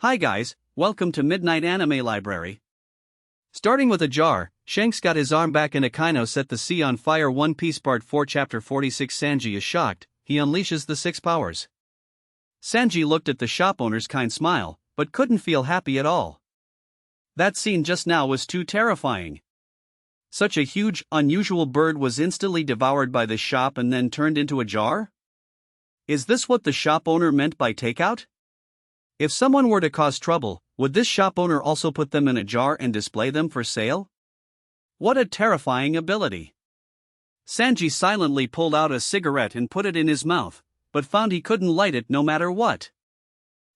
Hi guys, welcome to Midnight Anime Library. Starting with a jar, Shanks got his arm back and Akainu set the sea on fire. One Piece Part 4 Chapter 46. Sanji is shocked, he unleashes the 6 powers. Sanji looked at the shop owner's kind smile, but couldn't feel happy at all. That scene just now was too terrifying. Such a huge, unusual bird was instantly devoured by the shop and then turned into a jar? Is this what the shop owner meant by takeout? If someone were to cause trouble, would this shop owner also put them in a jar and display them for sale? What a terrifying ability! Sanji silently pulled out a cigarette and put it in his mouth, but found he couldn't light it no matter what.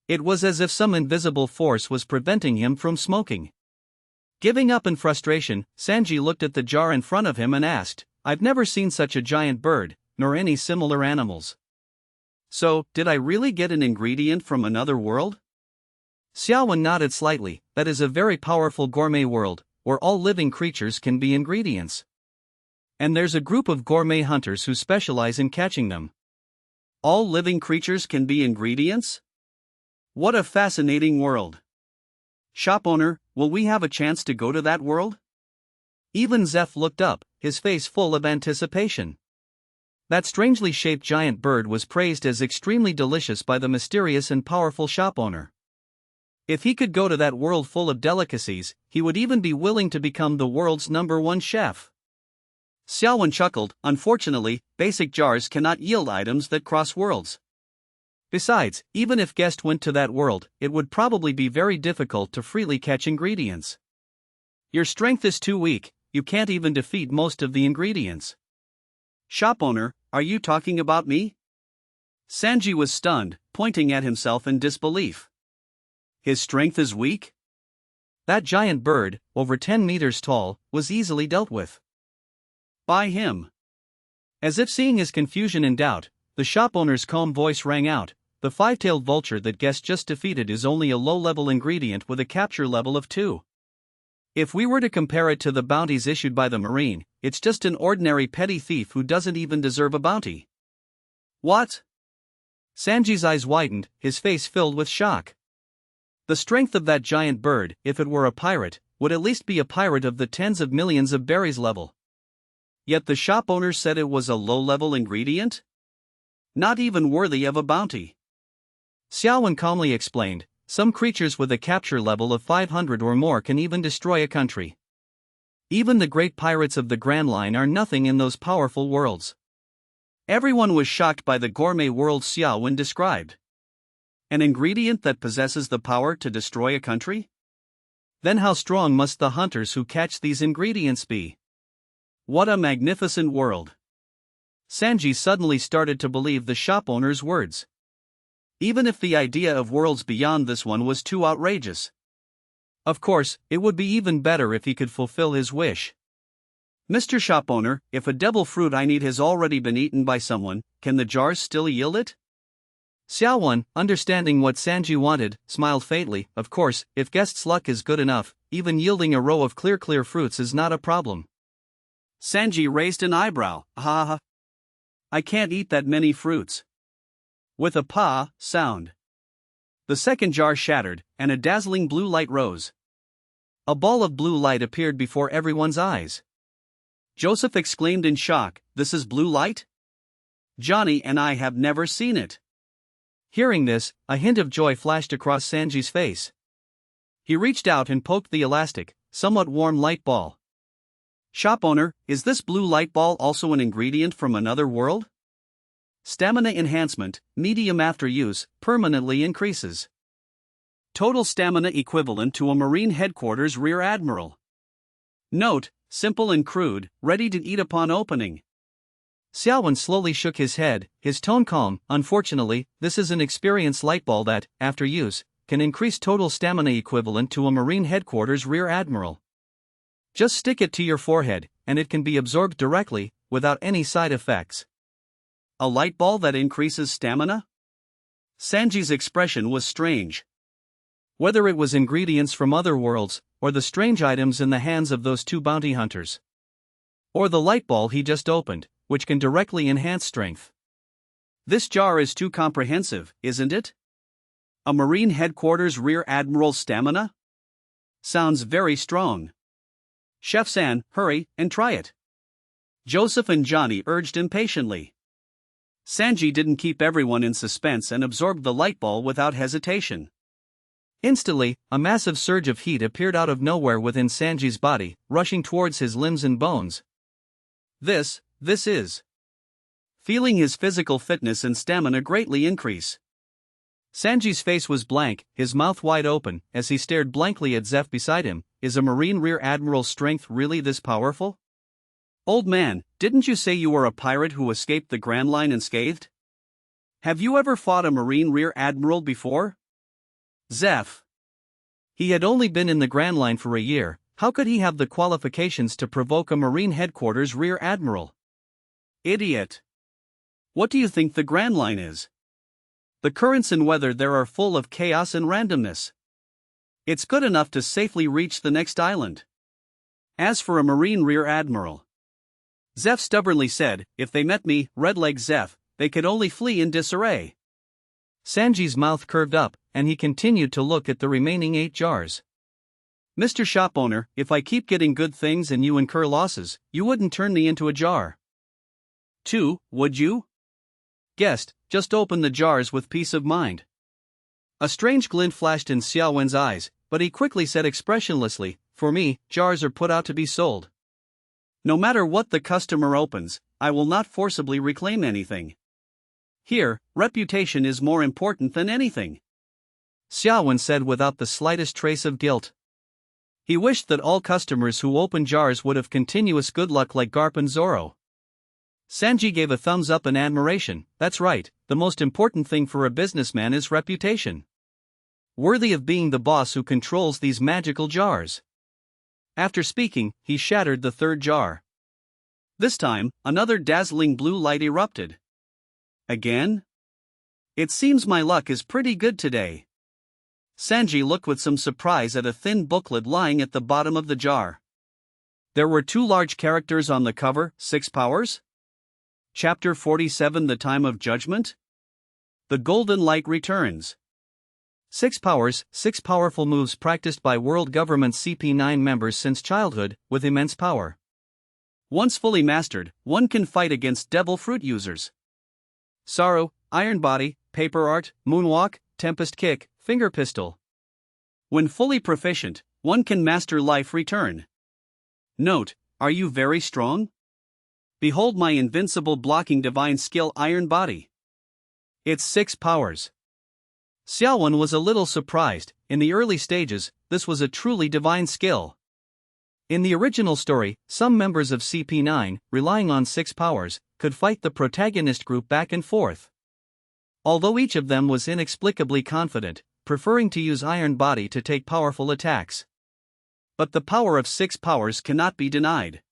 It was as if some invisible force was preventing him from smoking. Giving up in frustration, Sanji looked at the jar in front of him and asked, "I've never seen such a giant bird, nor any similar animals. So, did I really get an ingredient from another world?" Xia Wen nodded slightly. That is a very powerful gourmet world, where all living creatures can be ingredients. And there's a group of gourmet hunters who specialize in catching them. All living creatures can be ingredients? What a fascinating world. Shop owner, will we have a chance to go to that world? Even Zeff looked up, his face full of anticipation. That strangely shaped giant bird was praised as extremely delicious by the mysterious and powerful shop owner. If he could go to that world full of delicacies, he would even be willing to become the world's #1 chef. Xia Wen chuckled. Unfortunately, basic jars cannot yield items that cross worlds. Besides, even if guests went to that world, it would probably be very difficult to freely catch ingredients. Your strength is too weak, you can't even defeat most of the ingredients. Shop owner, are you talking about me? Sanji was stunned, pointing at himself in disbelief. His strength is weak? That giant bird, over 10 meters tall, was easily dealt with. By him. As if seeing his confusion and doubt, the shop owner's calm voice rang out, "The five-tailed vulture that guest just defeated is only a low-level ingredient with a capture level of 2. If we were to compare it to the bounties issued by the Marine, it's just an ordinary petty thief who doesn't even deserve a bounty." What? Sanji's eyes widened, his face filled with shock. The strength of that giant bird, if it were a pirate, would at least be a pirate of the tens of millions of berries level. Yet the shop owner said it was a low-level ingredient? Not even worthy of a bounty. Xia Wen calmly explained, "Some creatures with a capture level of 500 or more can even destroy a country. Even the great pirates of the Grand Line are nothing in those powerful worlds." Everyone was shocked by the gourmet world Xia Wen described. An ingredient that possesses the power to destroy a country? Then how strong must the hunters who catch these ingredients be? What a magnificent world. Sanji suddenly started to believe the shop owner's words. Even if the idea of worlds beyond this one was too outrageous. Of course, it would be even better if he could fulfill his wish. "Mr. Shop Owner, if a devil fruit I need has already been eaten by someone, can the jars still yield it?" Xia Wen, understanding what Sanji wanted, smiled faintly. "Of course, if guest's luck is good enough, even yielding a row of clear fruits is not a problem." Sanji raised an eyebrow. "Ha. I can't eat that many fruits." With a pa sound, the second jar shattered, and a dazzling blue light rose. A ball of blue light appeared before everyone's eyes. Joseph exclaimed in shock, "This is blue light? Johnny and I have never seen it." Hearing this, a hint of joy flashed across Sanji's face. He reached out and poked the elastic, somewhat warm light ball. "Shop owner, is this blue light ball also an ingredient from another world?" Stamina enhancement, medium after use, permanently increases. Total stamina equivalent to a Marine headquarters rear admiral. Note, simple and crude, ready to eat upon opening. Xia Wen slowly shook his head, his tone calm. "Unfortunately, this is an experienced light ball that, after use, can increase total stamina equivalent to a Marine headquarters rear admiral. Just stick it to your forehead, and it can be absorbed directly, without any side effects." A light ball that increases stamina? Sanji's expression was strange. Whether it was ingredients from other worlds, or the strange items in the hands of those two bounty hunters, or the light ball he just opened, which can directly enhance strength. This jar is too comprehensive, isn't it? A Marine Headquarters Rear Admiral's stamina? Sounds very strong. Chef-san, hurry and try it. Joseph and Johnny urged impatiently. Sanji didn't keep everyone in suspense and absorbed the light ball without hesitation. Instantly, a massive surge of heat appeared out of nowhere within Sanji's body, rushing towards his limbs and bones. This is. Feeling his physical fitness and stamina greatly increase. Sanji's face was blank, his mouth wide open, as he stared blankly at Zeff beside him. Is a Marine Rear Admiral's strength really this powerful? Old man, didn't you say you were a pirate who escaped the Grand Line unscathed? Have you ever fought a Marine Rear Admiral before? Zeff. He had only been in the Grand Line for a year. How could he have the qualifications to provoke a Marine Headquarters Rear Admiral? Idiot. What do you think the Grand Line is? The currents and weather there are full of chaos and randomness. It's good enough to safely reach the next island. As for a Marine Rear Admiral, Zeff stubbornly said, if they met me, Red-Leg Zeff, they could only flee in disarray. Sanji's mouth curved up, and he continued to look at the remaining 8 jars. Mr. Shopowner, if I keep getting good things and you incur losses, you wouldn't turn me into a jar. 2, would you? Guest, just open the jars with peace of mind. A strange glint flashed in Xia Wen's eyes, but he quickly said expressionlessly, for me, jars are put out to be sold. No matter what the customer opens, I will not forcibly reclaim anything. Here, reputation is more important than anything. Xia Wen said without the slightest trace of guilt. He wished that all customers who opened jars would have continuous good luck like Garp and Zoro. Sanji gave a thumbs up in admiration. That's right, the most important thing for a businessman is reputation. Worthy of being the boss who controls these magical jars. After speaking, he shattered the 3rd jar. This time, another dazzling blue light erupted. Again? It seems my luck is pretty good today. Sanji looked with some surprise at a thin booklet lying at the bottom of the jar. There were 2 large characters on the cover, 6 powers? Chapter 47 The Time of Judgment? The Golden Light Returns. 6 powers, 6 powerful moves practiced by World Government CP9 members since childhood, with immense power. Once fully mastered, one can fight against devil fruit users. Sorrow, Iron Body, Paper Art, Moonwalk, Tempest Kick, Finger Pistol. When fully proficient, one can master Life Return. Note, are you very strong? Behold my invincible blocking divine skill Iron Body. It's 6 powers. Xia Wen was a little surprised. In the early stages, this was a truly divine skill. In the original story, some members of CP9, relying on 6 powers, could fight the protagonist group back and forth. Although each of them was inexplicably confident, preferring to use Iron Body to take powerful attacks. But the power of 6 powers cannot be denied.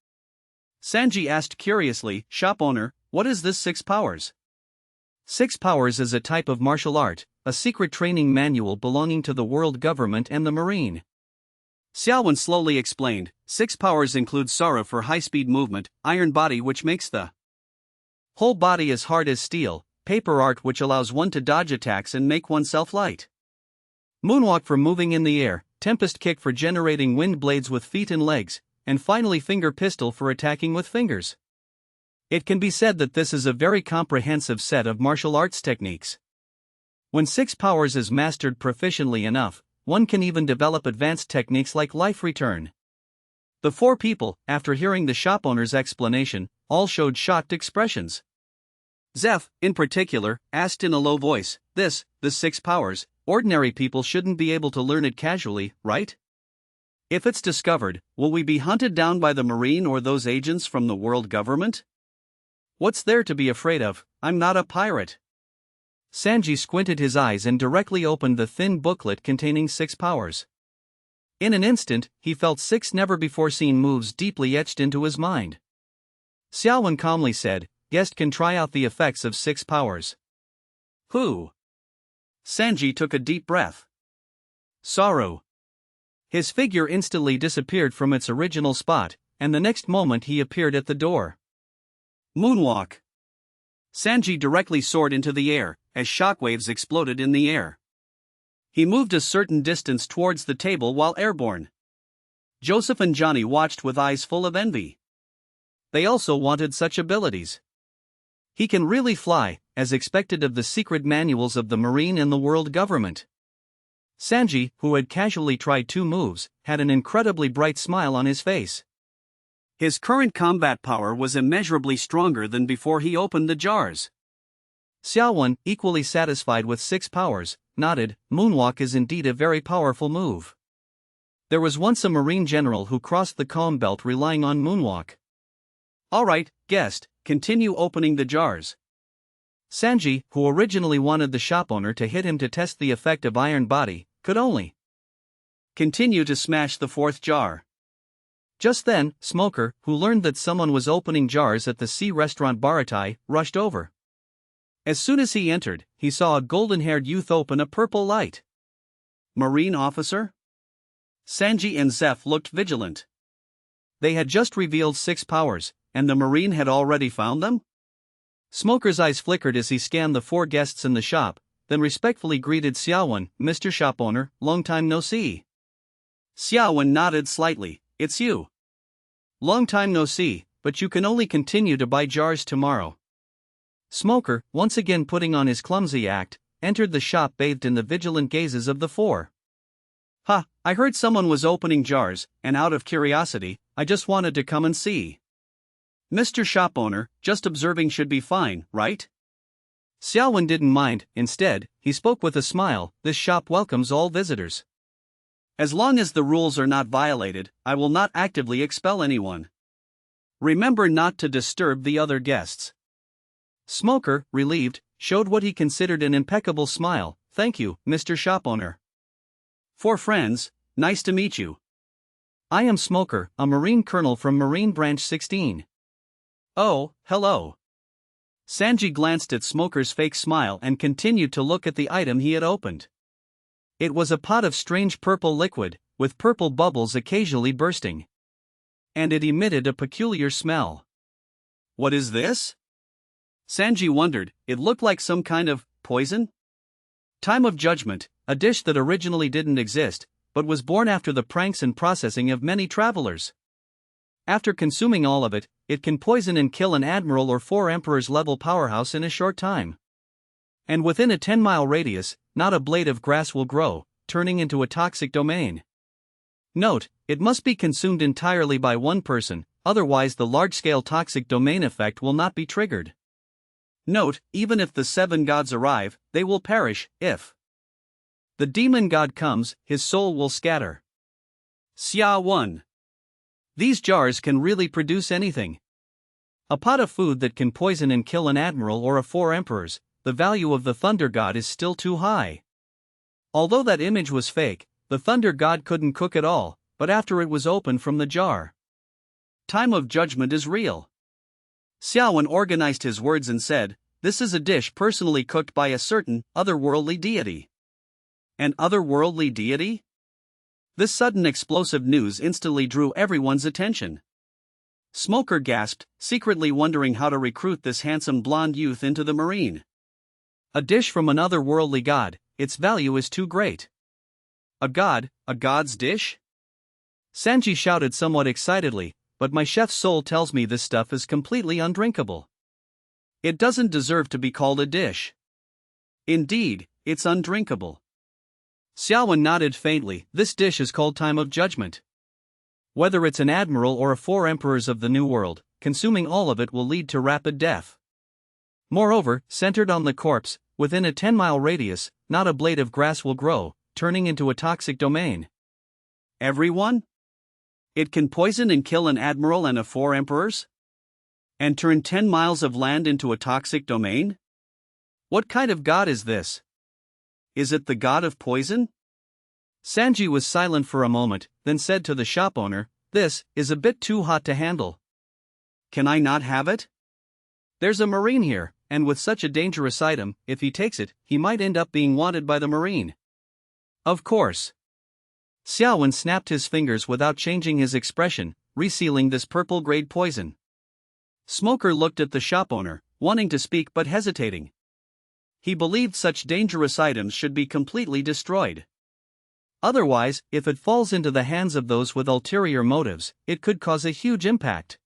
Sanji asked curiously, Shop owner, what is this 6 powers? 6 powers is a type of martial art, a secret training manual belonging to the world government and the marine. Xia Wen slowly explained, 6 powers include Sorrow for high-speed movement, Iron Body which makes the whole body as hard as steel, Paper Art which allows one to dodge attacks and make oneself light. Moonwalk for moving in the air, Tempest Kick for generating wind blades with feet and legs, and finally Finger Pistol for attacking with fingers. It can be said that this is a very comprehensive set of martial arts techniques. When 6 powers is mastered proficiently enough, one can even develop advanced techniques like Life Return. The 4 people, after hearing the shop owner's explanation, all showed shocked expressions. Zeff, in particular, asked in a low voice, the 6 powers, ordinary people shouldn't be able to learn it casually, right? If it's discovered, will we be hunted down by the Marine or those agents from the world government? What's there to be afraid of? I'm not a pirate. Sanji squinted his eyes and directly opened the thin booklet containing 6 powers. In an instant, he felt 6 never-before-seen moves deeply etched into his mind. Xia Wen calmly said, guest can try out the effects of 6 powers. Who? Sanji took a deep breath. Sorrow. His figure instantly disappeared from its original spot, and the next moment he appeared at the door. Moonwalk. Sanji directly soared into the air, as shockwaves exploded in the air. He moved a certain distance towards the table while airborne. Joseph and Johnny watched with eyes full of envy. They also wanted such abilities. He can really fly, as expected of the secret manuals of the Marine and the world government. Sanji, who had casually tried 2 moves, had an incredibly bright smile on his face. His current combat power was immeasurably stronger than before he opened the jars. Xia Wen, equally satisfied with 6 powers, nodded. Moonwalk is indeed a very powerful move. There was once a Marine general who crossed the calm belt relying on moonwalk. Alright, guest, continue opening the jars. Sanji, who originally wanted the shop owner to hit him to test the effect of iron body, could only continue to smash the 4th jar. Just then, Smoker, who learned that someone was opening jars at the sea restaurant Baratai, rushed over. As soon as he entered, he saw a golden-haired youth open a purple light. Marine officer? Sanji and Zeff looked vigilant. They had just revealed 6 powers, and the Marine had already found them? Smoker's eyes flickered as he scanned the 4 guests in the shop, then respectfully greeted Xia Wen. Mr. Shop Owner, long time no see. Xia Wen nodded slightly. It's you. Long time no see, but you can only continue to buy jars tomorrow. Smoker, once again putting on his clumsy act, entered the shop bathed in the vigilant gazes of the 4. Ha, I heard someone was opening jars, and out of curiosity, I just wanted to come and see. Mr. Shop Owner, just observing should be fine, right? Xia Wen didn't mind. Instead, he spoke with a smile. This shop welcomes all visitors. As long as the rules are not violated, I will not actively expel anyone. Remember not to disturb the other guests. Smoker, relieved, showed what he considered an impeccable smile. Thank you, Mr. Shop Owner. 4 friends, nice to meet you. I am Smoker, a Marine Colonel from Marine Branch 16. Oh, hello. Sanji glanced at Smoker's fake smile and continued to look at the item he had opened. It was a pot of strange purple liquid, with purple bubbles occasionally bursting. And it emitted a peculiar smell. What is this? Sanji wondered. It looked like some kind of poison? Time of Judgment, a dish that originally didn't exist, but was born after the pranks and processing of many travelers. After consuming all of it, it can poison and kill an admiral or 4 emperors level powerhouse in a short time. And within a 10-mile radius, not a blade of grass will grow, turning into a toxic domain. Note, it must be consumed entirely by one person, otherwise the large-scale toxic domain effect will not be triggered. Note, even if the 7 gods arrive, they will perish. If the demon god comes, his soul will scatter. Xia Wen. These jars can really produce anything. A pot of food that can poison and kill an admiral or a 4 emperors. The value of the Thunder God is still too high. Although that image was fake, the Thunder God couldn't cook at all, but after it was opened from the jar. Time of Judgment is real. Xia Wen organized his words and said, this is a dish personally cooked by a certain, otherworldly deity. An otherworldly deity? This sudden explosive news instantly drew everyone's attention. Smoker gasped, secretly wondering how to recruit this handsome blonde youth into the Marine. A dish from an otherworldly god, its value is too great. A god's dish? Sanji shouted somewhat excitedly, but my chef's soul tells me this stuff is completely undrinkable. It doesn't deserve to be called a dish. Indeed, it's undrinkable. Xia Wen nodded faintly. This dish is called Time of Judgment. Whether it's an admiral or a 4 emperors of the New World, consuming all of it will lead to rapid death. Moreover, centered on the corpse, within a 10-mile radius, not a blade of grass will grow, turning into a toxic domain. Everyone? It can poison and kill an admiral and a 4 emperors? And turn 10 miles of land into a toxic domain? What kind of god is this? Is it the god of poison? Sanji was silent for a moment, then said to the shop owner, this is a bit too hot to handle. Can I not have it? There's a Marine here, and with such a dangerous item, if he takes it, he might end up being wanted by the Marine. Of course. Xia Wen snapped his fingers without changing his expression, resealing this purple-grade poison. Smoker looked at the shop owner, wanting to speak but hesitating. He believed such dangerous items should be completely destroyed. Otherwise, if it falls into the hands of those with ulterior motives, it could cause a huge impact.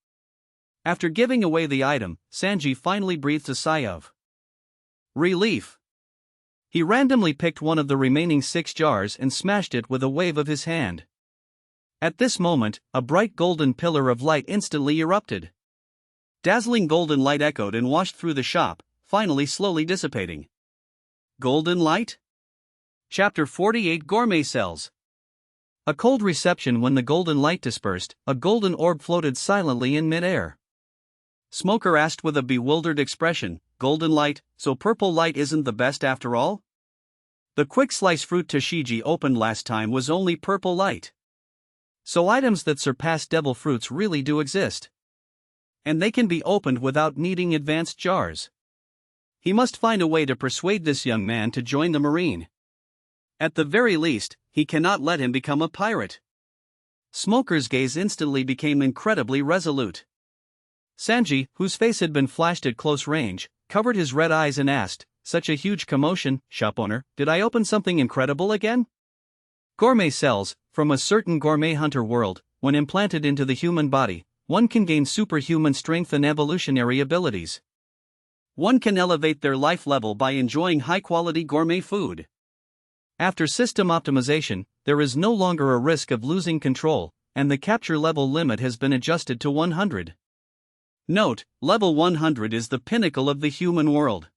After giving away the item, Sanji finally breathed a sigh of relief. He randomly picked one of the remaining 6 jars and smashed it with a wave of his hand. At this moment, a bright golden pillar of light instantly erupted. Dazzling golden light echoed and washed through the shop, finally slowly dissipating. Golden light? Chapter 48 Gourmet Cells. A cold reception. When the golden light dispersed, a golden orb floated silently in mid-air. Smoker asked with a bewildered expression, "Golden light, so purple light isn't the best after all?" The quick slice fruit Tashigi opened last time was only purple light. So items that surpass devil fruits really do exist. And they can be opened without needing advanced jars. He must find a way to persuade this young man to join the marine. At the very least, he cannot let him become a pirate. Smoker's gaze instantly became incredibly resolute. Sanji, whose face had been flashed at close range, covered his red eyes and asked, "Such a huge commotion, shop owner, did I open something incredible again?" Gourmet cells, from a certain gourmet hunter world, when implanted into the human body, one can gain superhuman strength and evolutionary abilities. One can elevate their life level by enjoying high-quality gourmet food. After system optimization, there is no longer a risk of losing control, and the capture level limit has been adjusted to 100. Note, level 100 is the pinnacle of the human world.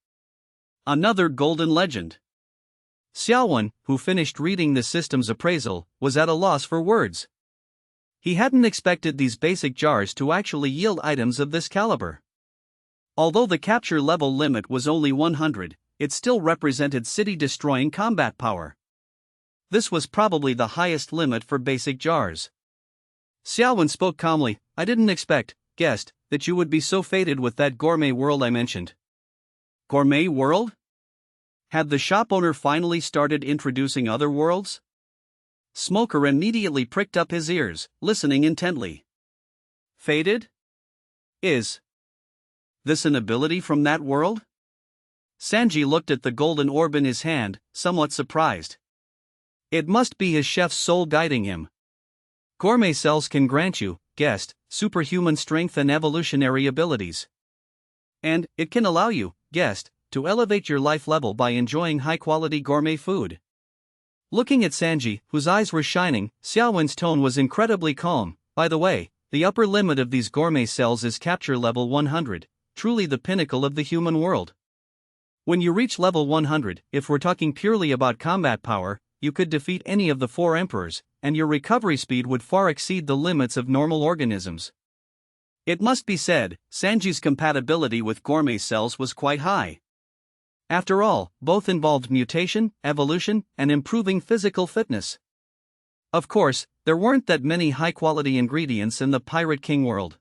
Another golden legend. Xia Wen, who finished reading the system's appraisal, was at a loss for words. He hadn't expected these basic jars to actually yield items of this caliber. Although the capture level limit was only 100, it still represented city-destroying combat power. This was probably the highest limit for basic jars. Xia Wen spoke calmly, "I didn't guessed, that you would be so fated with that gourmet world I mentioned." Gourmet world? Had the shop owner finally started introducing other worlds? Smoker immediately pricked up his ears, listening intently. Fated? Is this an ability from that world? Sanji looked at the golden orb in his hand, somewhat surprised. It must be his chef's soul guiding him. Gourmet cells can grant you, guessed, superhuman strength and evolutionary abilities. And it can allow you, guessed, to elevate your life level by enjoying high-quality gourmet food. Looking at Sanji, whose eyes were shining, Xia Wen's tone was incredibly calm. By the way, the upper limit of these gourmet cells is capture level 100, truly the pinnacle of the human world. When you reach level 100, if we're talking purely about combat power, you could defeat any of the 4 emperors, and your recovery speed would far exceed the limits of normal organisms. It must be said, Sanji's compatibility with gourmet cells was quite high. After all, both involved mutation, evolution, and improving physical fitness. Of course, there weren't that many high-quality ingredients in the Pirate King world.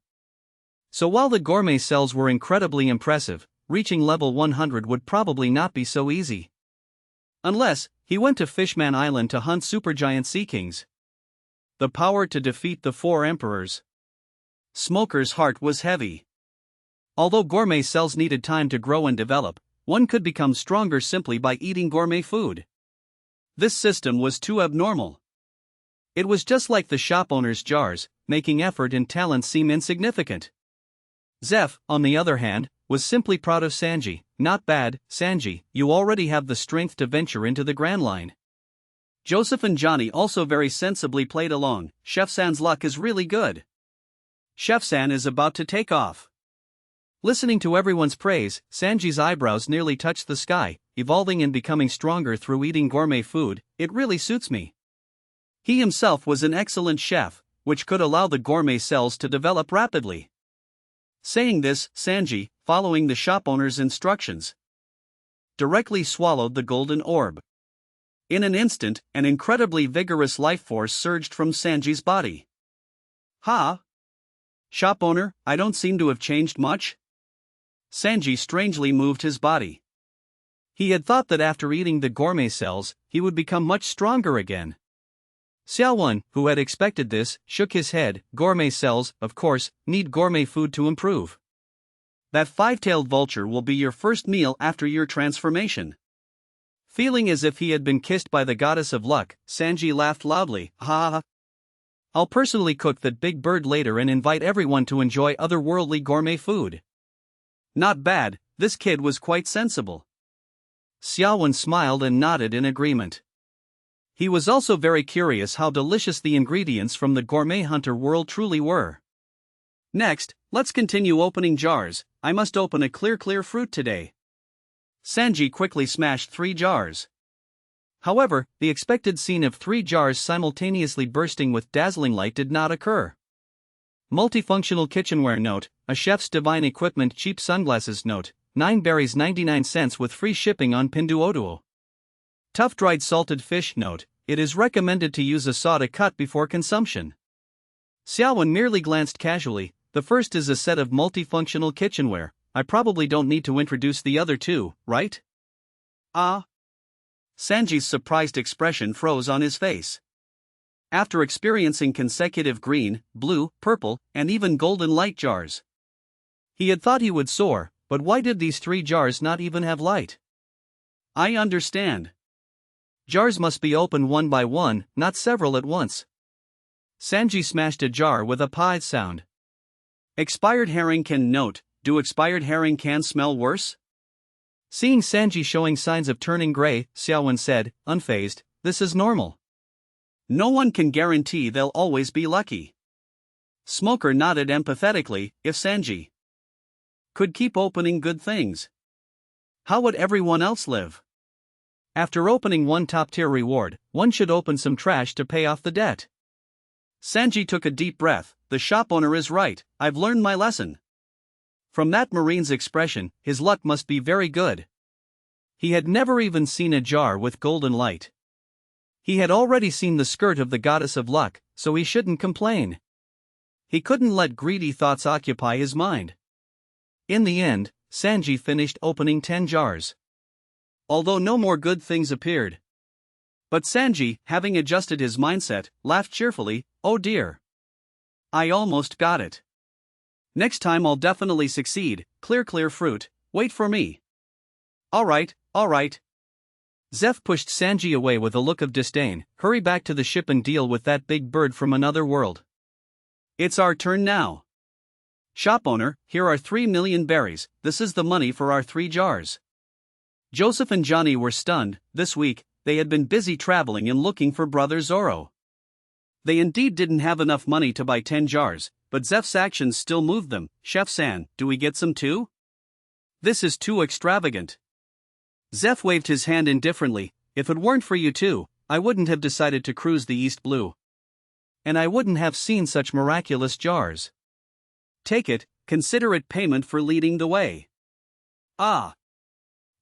So while the gourmet cells were incredibly impressive, reaching level 100 would probably not be so easy. Unless, he went to Fishman Island to hunt supergiant sea kings. The power to defeat the 4 emperors. Smoker's heart was heavy. Although gourmet cells needed time to grow and develop, one could become stronger simply by eating gourmet food. This system was too abnormal. It was just like the shop owner's jars, making effort and talent seem insignificant. Zeff, on the other hand, was simply proud of Sanji. "Not bad, Sanji, you already have the strength to venture into the Grand Line." Joseph and Johnny also very sensibly played along. "Chef San's luck is really good. Chef San is about to take off." Listening to everyone's praise, Sanji's eyebrows nearly touched the sky. "Evolving and becoming stronger through eating gourmet food, it really suits me." He himself was an excellent chef, which could allow the gourmet cells to develop rapidly. Saying this, Sanji, following the shop owner's instructions, directly swallowed the golden orb. In an instant, an incredibly vigorous life force surged from Sanji's body. "Ha! Shop owner, I don't seem to have changed much?" Sanji strangely moved his body. He had thought that after eating the gourmet cells, he would become much stronger again. Xia Wen, who had expected this, shook his head. "Gourmet cells, of course, need gourmet food to improve. That five-tailed vulture will be your first meal after your transformation. Feeling as if he had been kissed by the goddess of luck, Sanji laughed loudly. Ha ha ha. I'll personally cook that big bird later and invite everyone to enjoy otherworldly gourmet food. Not bad, this kid was quite sensible. Xia Wen smiled and nodded in agreement. He was also very curious how delicious the ingredients from the gourmet hunter world truly were. Next, let's continue opening jars. I must open a clear fruit today. Sanji quickly smashed 3 jars. However, the expected scene of 3 jars simultaneously bursting with dazzling light did not occur. Multifunctional kitchenware note, a chef's divine equipment cheap sunglasses note, 9 berries 99 cents with free shipping on Pinduoduo. Tough dried salted fish note, it is recommended to use a saw to cut before consumption. Xia Wen merely glanced casually. The first is a set of multifunctional kitchenware. I probably don't need to introduce the other 2, right? Ah. Sanji's surprised expression froze on his face. After experiencing consecutive green, blue, purple, and even golden light jars, he had thought he would soar, but why did these 3 jars not even have light? I understand. Jars must be opened one by one, not several at once. Sanji smashed a jar with a pie sound. Expired herring can note, do expired herring cans smell worse? Seeing Sanji showing signs of turning gray, Xia Wen said, unfazed, this is normal. No one can guarantee they'll always be lucky. Smoker nodded empathetically. If Sanji could keep opening good things, how would everyone else live? After opening one top-tier reward, one should open some trash to pay off the debt. Sanji took a deep breath. The shop owner is right, I've learned my lesson. From that marine's expression, his luck must be very good. He had never even seen a jar with golden light. He had already seen the skirt of the goddess of luck, so he shouldn't complain. He couldn't let greedy thoughts occupy his mind. In the end, Sanji finished opening 10 jars. Although no more good things appeared. But Sanji, having adjusted his mindset, laughed cheerfully. Oh dear. I almost got it. Next time I'll definitely succeed. Clear fruit, wait for me. Alright. Zeff pushed Sanji away with a look of disdain. Hurry back to the ship and deal with that big bird from another world. It's our turn now. Shop owner, here are 3 million berries, this is the money for our 3 jars. Joseph and Johnny were stunned. This week, they had been busy traveling and looking for Brother Zoro. They indeed didn't have enough money to buy 10 jars, but Zeff's actions still moved them. Chef-san, do we get some too? This is too extravagant. Zeff waved his hand indifferently. If it weren't for you two, I wouldn't have decided to cruise the East Blue. And I wouldn't have seen such miraculous jars. Take it, consider it payment for leading the way. Ah.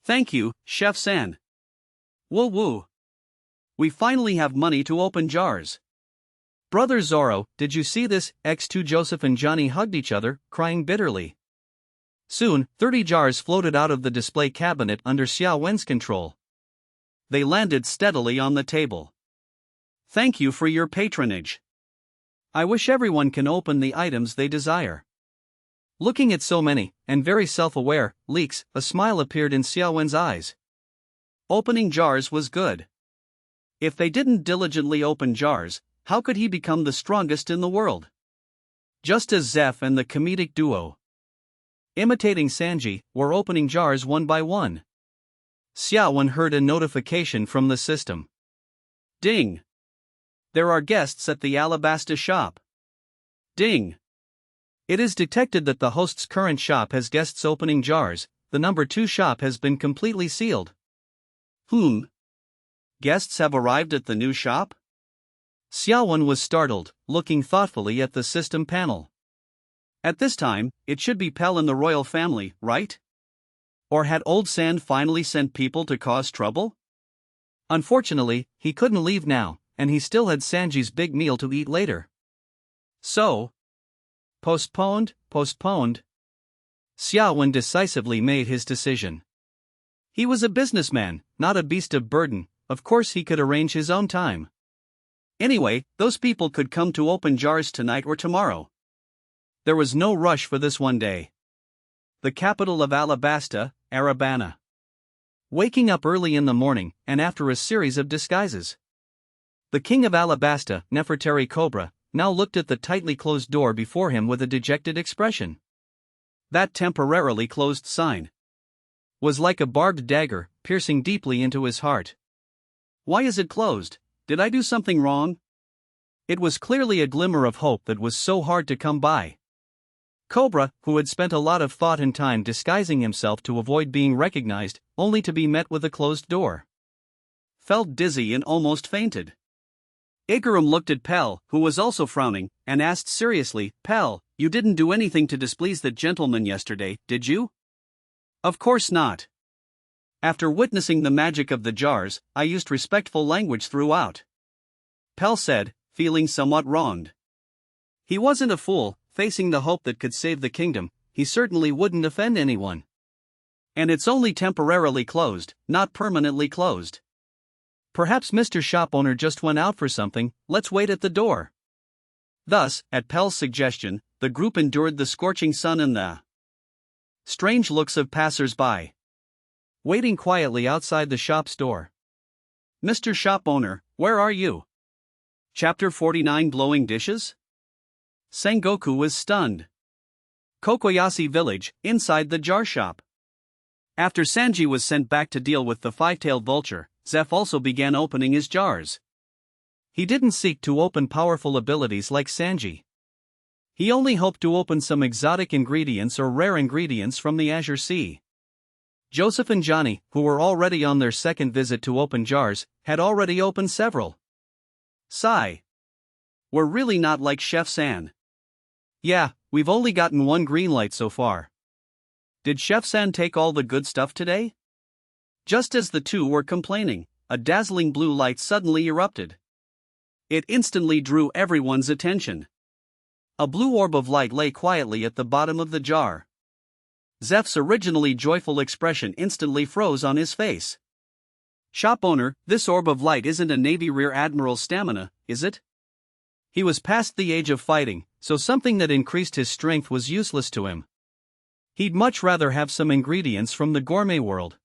Thank you, Chef-san. Woo. We finally have money to open jars. Brother Zoro, did you see this? X2 Joseph and Johnny hugged each other, crying bitterly. Soon, 30 jars floated out of the display cabinet under Xia Wen's control. They landed steadily on the table. Thank you for your patronage. I wish everyone can open the items they desire. Looking at so many, and very self-aware, leaks, a smile appeared in Xia Wen's eyes. Opening jars was good. If they didn't diligently open jars, how could he become the strongest in the world? Just as Zeff and the comedic duo, imitating Sanji, were opening jars one by one. Xia Wen heard a notification from the system. Ding! There are guests at the Alabasta shop. Ding! It is detected that the host's current shop has guests opening jars. The number 2 shop has been completely sealed. Guests have arrived at the new shop? Xia Wen was startled, looking thoughtfully at the system panel. At this time, it should be Pell and the royal family, right? Or had Old Sand finally sent people to cause trouble? Unfortunately, he couldn't leave now, and he still had Sanji's big meal to eat later. So, postponed. Xia Wen decisively made his decision. He was a businessman, not a beast of burden. Of course he could arrange his own time. Anyway, those people could come to open jars tonight or tomorrow. There was no rush for this one day. the capital of Alabasta, Arabana. Waking up early in the morning, and after a series of disguises, the king of Alabasta, Nefertari Cobra, now looked at the tightly closed door before him with a dejected expression. That temporarily closed sign was like a barbed dagger, piercing deeply into his heart. Why is it closed? Did I do something wrong? It was clearly a glimmer of hope that was so hard to come by. Cobra, who had spent a lot of thought and time disguising himself to avoid being recognized, only to be met with a closed door, felt dizzy and almost fainted. Igaram looked at Pell, who was also frowning, and asked seriously, "Pell, you didn't do anything to displease that gentleman yesterday, did you?" "Of course not. After witnessing the magic of the jars, I used respectful language throughout," Pell said, feeling somewhat wronged. He wasn't a fool. Facing the hope that could save the kingdom, he certainly wouldn't offend anyone. And it's only temporarily closed, not permanently closed. Perhaps Mr. Shopowner just went out for something, let's wait at the door. Thus, at Pell's suggestion, the group endured the scorching sun and the strange looks of passers-by, waiting quietly outside the shop's door. "Mr. Shopowner, where are you?" Chapter 49 Blowing Dishes? Sengoku was stunned. Kokoyashi village, inside the jar shop. After Sanji was sent back to deal with the five-tailed vulture, Zeff also began opening his jars. He didn't seek to open powerful abilities like Sanji. He only hoped to open some exotic ingredients or rare ingredients from the Azure Sea. Joseph and Johnny, who were already on their second visit to open jars, had already opened several. Sigh. We're really not like Chef San. Yeah, we've only gotten one green light so far. Did Chef San take all the good stuff today? Just as the two were complaining, a dazzling blue light suddenly erupted. It instantly drew everyone's attention. A blue orb of light lay quietly at the bottom of the jar. Zeff's originally joyful expression instantly froze on his face. "Shop owner, this orb of light isn't a Navy Rear Admiral's stamina, is it?" He was past the age of fighting, so something that increased his strength was useless to him. He'd much rather have some ingredients from the gourmet world.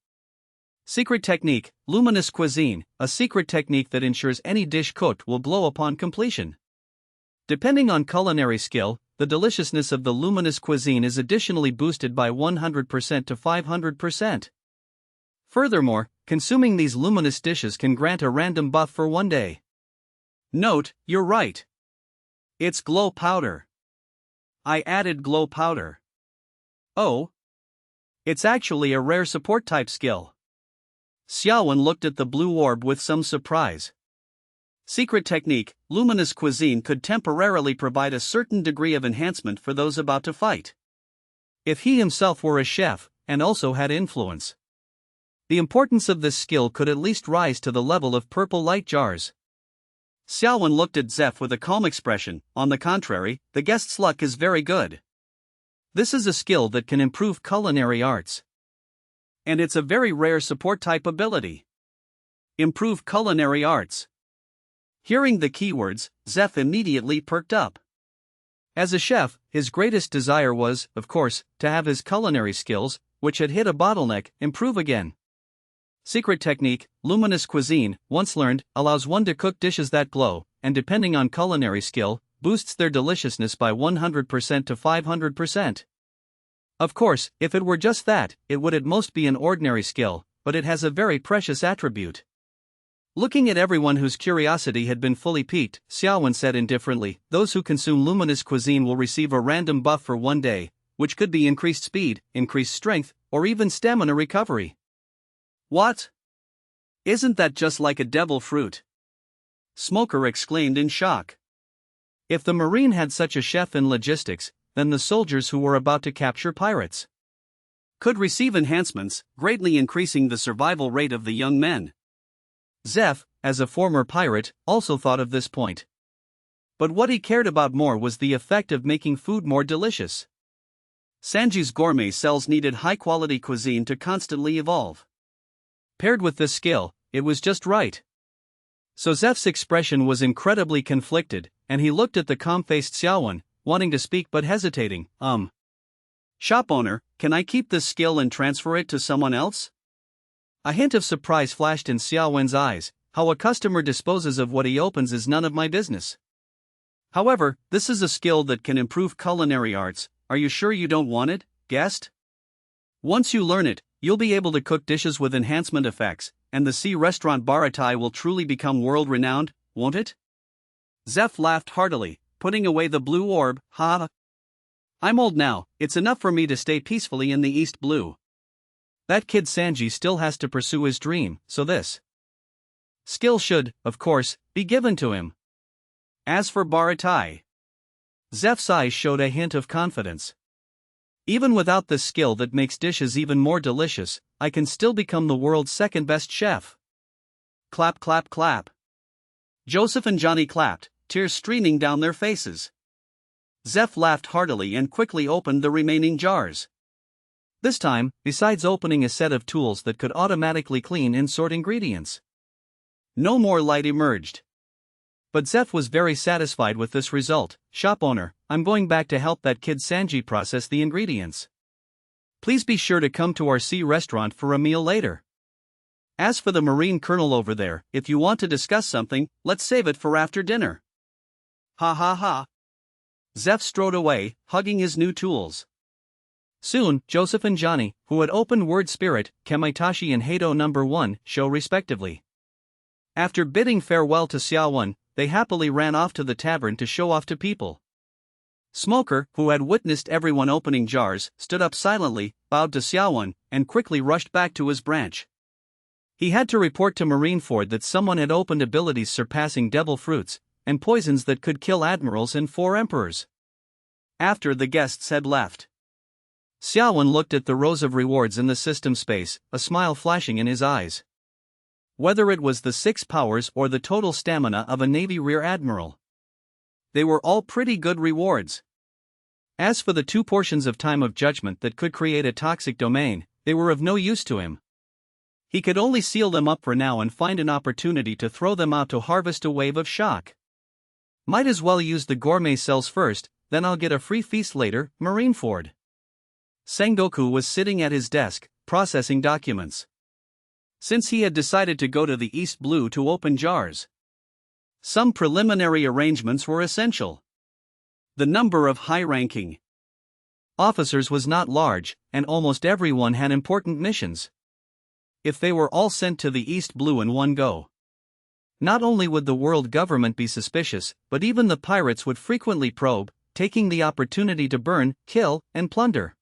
Secret technique, luminous cuisine, a secret technique that ensures any dish cooked will glow upon completion. Depending on culinary skill, the deliciousness of the luminous cuisine is additionally boosted by 100% to 500%. Furthermore, consuming these luminous dishes can grant a random buff for one day. Note, you're right. It's glow powder. I added glow powder. Oh. It's actually a rare support type skill. Xia Wen looked at the blue orb with some surprise. Secret technique, luminous cuisine could temporarily provide a certain degree of enhancement for those about to fight. If he himself were a chef, and also had influence, the importance of this skill could at least rise to the level of purple light jars. Xia Wen looked at Zeff with a calm expression. On the contrary, the guest's luck is very good. This is a skill that can improve culinary arts. And it's a very rare support type ability. Improve culinary arts. Hearing the keywords, Zeff immediately perked up. As a chef, his greatest desire was, of course, to have his culinary skills, which had hit a bottleneck, improve again. Secret technique, luminous cuisine, once learned, allows one to cook dishes that glow, and depending on culinary skill, boosts their deliciousness by 100% to 500%. Of course, if it were just that, it would at most be an ordinary skill, but it has a very precious attribute. Looking at everyone whose curiosity had been fully piqued, Xia Wen said indifferently, "Those who consume luminous cuisine will receive a random buff for one day, which could be increased speed, increased strength, or even stamina recovery." What? Isn't that just like a devil fruit? Smoker exclaimed in shock. If the Marine had such a chef in logistics, then the soldiers who were about to capture pirates could receive enhancements, greatly increasing the survival rate of the young men. Zeff, as a former pirate, also thought of this point. But what he cared about more was the effect of making food more delicious. Sanji's gourmet cells needed high-quality cuisine to constantly evolve. Paired with this skill, it was just right. So Zeff's expression was incredibly conflicted, and he looked at the calm-faced Xia Wen, wanting to speak but hesitating. Shop owner, can I keep this skill and transfer it to someone else? A hint of surprise flashed in Xia Wen's eyes. How a customer disposes of what he opens is none of my business. However, this is a skill that can improve culinary arts. Are you sure you don't want it, guest? Once you learn it, you'll be able to cook dishes with enhancement effects, and the sea restaurant Baratai will truly become world-renowned, won't it? Zeff laughed heartily, putting away the blue orb. Ha! I'm old now, it's enough for me to stay peacefully in the East Blue. That kid Sanji still has to pursue his dream, so this skill should, of course, be given to him. As for Baratai, Zeff's eyes showed a hint of confidence. Even without this skill that makes dishes even more delicious, I can still become the world's second-best chef. Clap clap clap. Joseph and Johnny clapped, tears streaming down their faces. Zeff laughed heartily and quickly opened the remaining jars. This time, besides opening a set of tools that could automatically clean and sort ingredients, no more light emerged. But Zeff was very satisfied with this result. Shop owner, I'm going back to help that kid Sanji process the ingredients. Please be sure to come to our sea restaurant for a meal later. As for the Marine Colonel over there, if you want to discuss something, let's save it for after dinner. Ha ha ha. Zeff strode away, hugging his new tools. Soon, Joseph and Johnny, who had opened Word Spirit, Kamaitashi and Hado No. 1, show respectively. After bidding farewell to Xia Wen, they happily ran off to the tavern to show off to people. Smoker, who had witnessed everyone opening jars, stood up silently, bowed to Xia Wen, and quickly rushed back to his branch. He had to report to Marineford that someone had opened abilities surpassing devil fruits, and poisons that could kill admirals and 4 emperors. After the guests had left, Xia Wen looked at the rows of rewards in the system space, a smile flashing in his eyes. Whether it was the 6 powers or the total stamina of a Navy Rear Admiral, they were all pretty good rewards. As for the 2 portions of time of judgment that could create a toxic domain, they were of no use to him. He could only seal them up for now and find an opportunity to throw them out to harvest a wave of shock. Might as well use the gourmet cells first, then I'll get a free feast later. Marineford. Sengoku was sitting at his desk, processing documents. Since he had decided to go to the East Blue to open jars, some preliminary arrangements were essential. The number of high-ranking officers was not large, and almost everyone had important missions. If they were all sent to the East Blue in one go, not only would the world government be suspicious, but even the pirates would frequently probe, taking the opportunity to burn, kill, and plunder.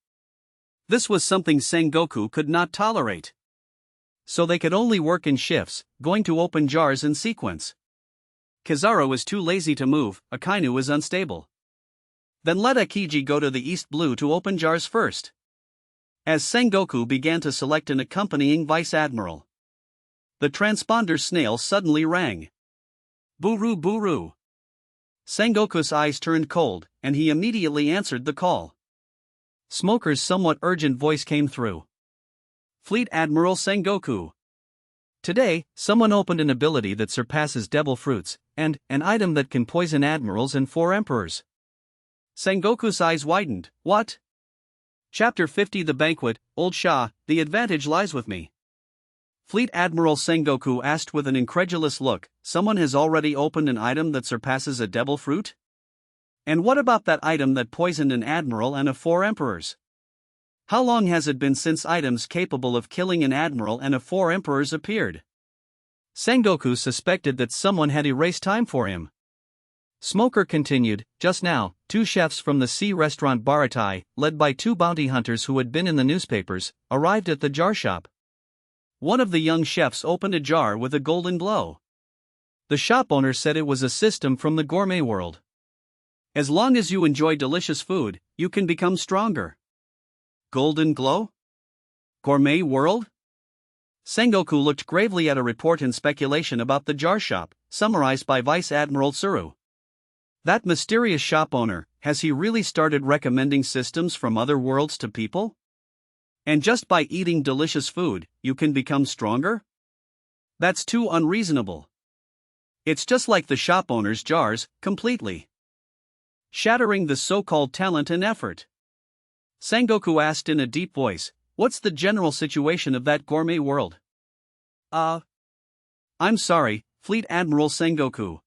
This was something Sengoku could not tolerate. So they could only work in shifts, going to open jars in sequence. Kizaru was too lazy to move, Akainu was unstable. Then let Akiji go to the East Blue to open jars first. As Sengoku began to select an accompanying vice admiral, the transponder snail suddenly rang. Buru buru. Sengoku's eyes turned cold, and he immediately answered the call. Smoker's somewhat urgent voice came through. Fleet Admiral Sengoku. Today, someone opened an ability that surpasses devil fruits, and an item that can poison admirals and 4 emperors. Sengoku's eyes widened. What? Chapter 50 The Banquet. Old Shah, the advantage lies with me. Fleet Admiral Sengoku asked with an incredulous look, someone has already opened an item that surpasses a devil fruit? And what about that item that poisoned an admiral and 4 emperors? How long has it been since items capable of killing an admiral and 4 emperors appeared? Sengoku suspected that someone had erased time for him. Smoker continued, just now, 2 chefs from the sea restaurant Baratai, led by 2 bounty hunters who had been in the newspapers, arrived at the jar shop. One of the young chefs opened a jar with a golden glow. The shop owner said it was a system from the gourmet world. As long as you enjoy delicious food, you can become stronger. Golden glow? Gourmet world? Sengoku looked gravely at a report and speculation about the jar shop, summarized by Vice Admiral Tsuru. That mysterious shop owner, has he really started recommending systems from other worlds to people? And just by eating delicious food, you can become stronger? That's too unreasonable. It's just like the shop owner's jars, completely shattering the so-called talent and effort. Sengoku asked in a deep voice, "What's the general situation of that gourmet world?" I'm sorry, Fleet Admiral Sengoku.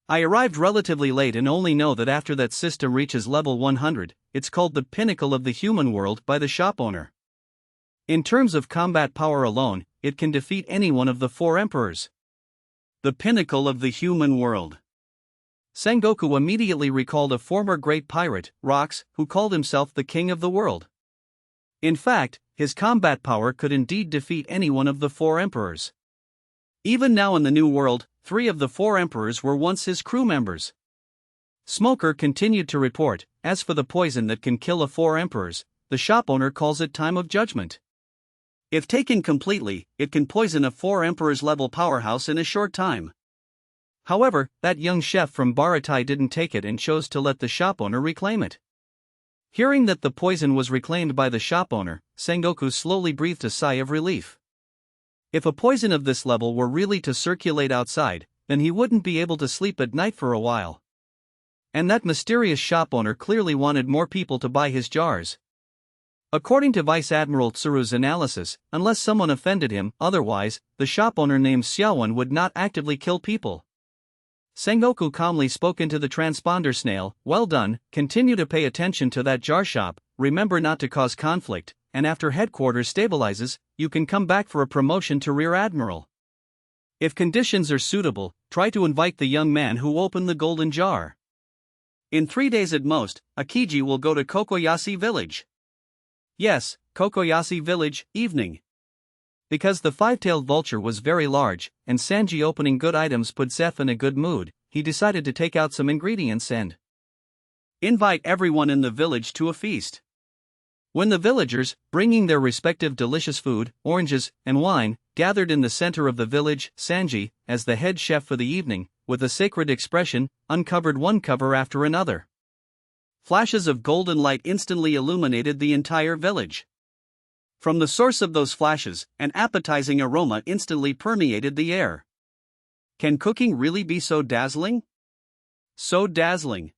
I arrived relatively late and only know that after that system reaches level 100, it's called the pinnacle of the human world by the shop owner. In terms of combat power alone, it can defeat any one of the 4 emperors. The pinnacle of the human world. Sengoku immediately recalled a former great pirate, Rox, who called himself the king of the world. In fact, his combat power could indeed defeat any one of the 4 emperors. Even now in the New World, 3 of the 4 emperors were once his crew members. Smoker continued to report, as for the poison that can kill 4 emperors, the shop owner calls it time of judgment. If taken completely, it can poison a 4 emperors level powerhouse in a short time. However, that young chef from Baratai didn't take it and chose to let the shop owner reclaim it. Hearing that the poison was reclaimed by the shop owner, Sengoku slowly breathed a sigh of relief. If a poison of this level were really to circulate outside, then he wouldn't be able to sleep at night for a while. And that mysterious shop owner clearly wanted more people to buy his jars. According to Vice Admiral Tsuru's analysis, unless someone offended him, otherwise, the shop owner named Xia Wen would not actively kill people. Sengoku calmly spoke into the transponder snail, "Well done, continue to pay attention to that jar shop, remember not to cause conflict, and after headquarters stabilizes, you can come back for a promotion to Rear Admiral. If conditions are suitable, try to invite the young man who opened the golden jar. In 3 days at most, Akiji will go to Kokoyashi village." Yes, Kokoyashi village, evening. Because the 5-tailed vulture was very large, and Sanji opening good items put Zeff in a good mood, he decided to take out some ingredients and invite everyone in the village to a feast. When the villagers, bringing their respective delicious food, oranges, and wine, gathered in the center of the village, Sanji, as the head chef for the evening, with a sacred expression, uncovered one cover after another. Flashes of golden light instantly illuminated the entire village. From the source of those flashes, an appetizing aroma instantly permeated the air. Can cooking really be so dazzling? So dazzling.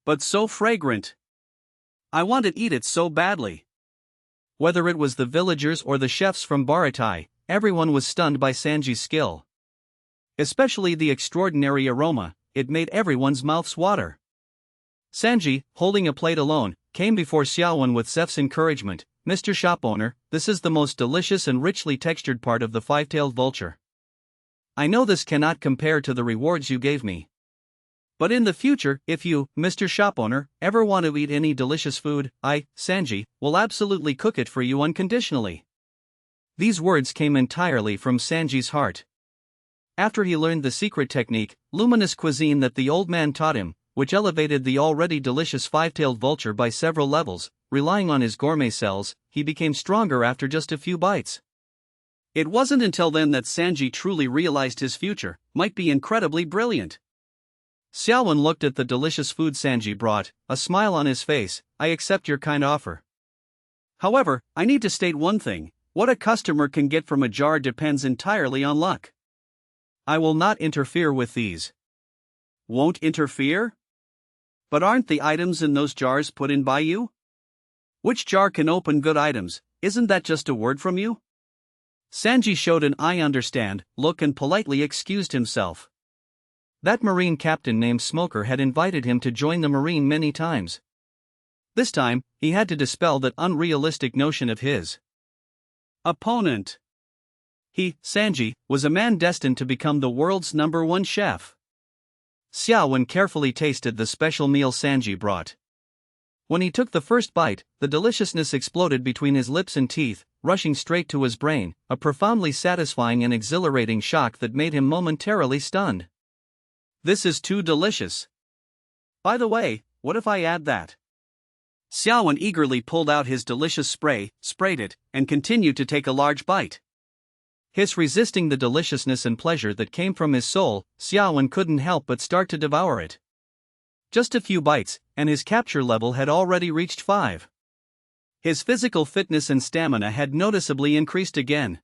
But so fragrant. I want to eat it so badly. Whether it was the villagers or the chefs from Baratai, everyone was stunned by Sanji's skill. Especially the extraordinary aroma, it made everyone's mouths water. Sanji, holding a plate alone, came before Xia Wen with Zeff's encouragement, "Mr. Shop Owner, this is the most delicious and richly textured part of the 5-tailed vulture. I know this cannot compare to the rewards you gave me. But in the future, if you, Mr. Shop Owner, ever want to eat any delicious food, I, Sanji, will absolutely cook it for you unconditionally." These words came entirely from Sanji's heart. After he learned the secret technique, luminous cuisine that the old man taught him, which elevated the already delicious 5-tailed vulture by several levels, relying on his gourmet cells, he became stronger after just a few bites. It wasn't until then that Sanji truly realized his future might be incredibly brilliant. Xia Wen looked at the delicious food Sanji brought, a smile on his face. "I accept your kind offer. However, I need to state one thing, what a customer can get from a jar depends entirely on luck. I will not interfere with these." Won't interfere? But aren't the items in those jars put in by you? Which jar can open good items, isn't that just a word from you? Sanji showed an "I understand" look and politely excused himself. That Marine captain named Smoker had invited him to join the Marine many times. This time, he had to dispel that unrealistic notion of his opponent. He, Sanji, was a man destined to become the world's #1 chef. Xia Wen carefully tasted the special meal Sanji brought. When he took the first bite, the deliciousness exploded between his lips and teeth, rushing straight to his brain, a profoundly satisfying and exhilarating shock that made him momentarily stunned. "This is too delicious. By the way, what if I add that?" Xia Wen eagerly pulled out his delicious spray, sprayed it, and continued to take a large bite. His resisting the deliciousness and pleasure that came from his soul, Xia Wen couldn't help but start to devour it. Just a few bites, and his capture level had already reached 5. His physical fitness and stamina had noticeably increased again.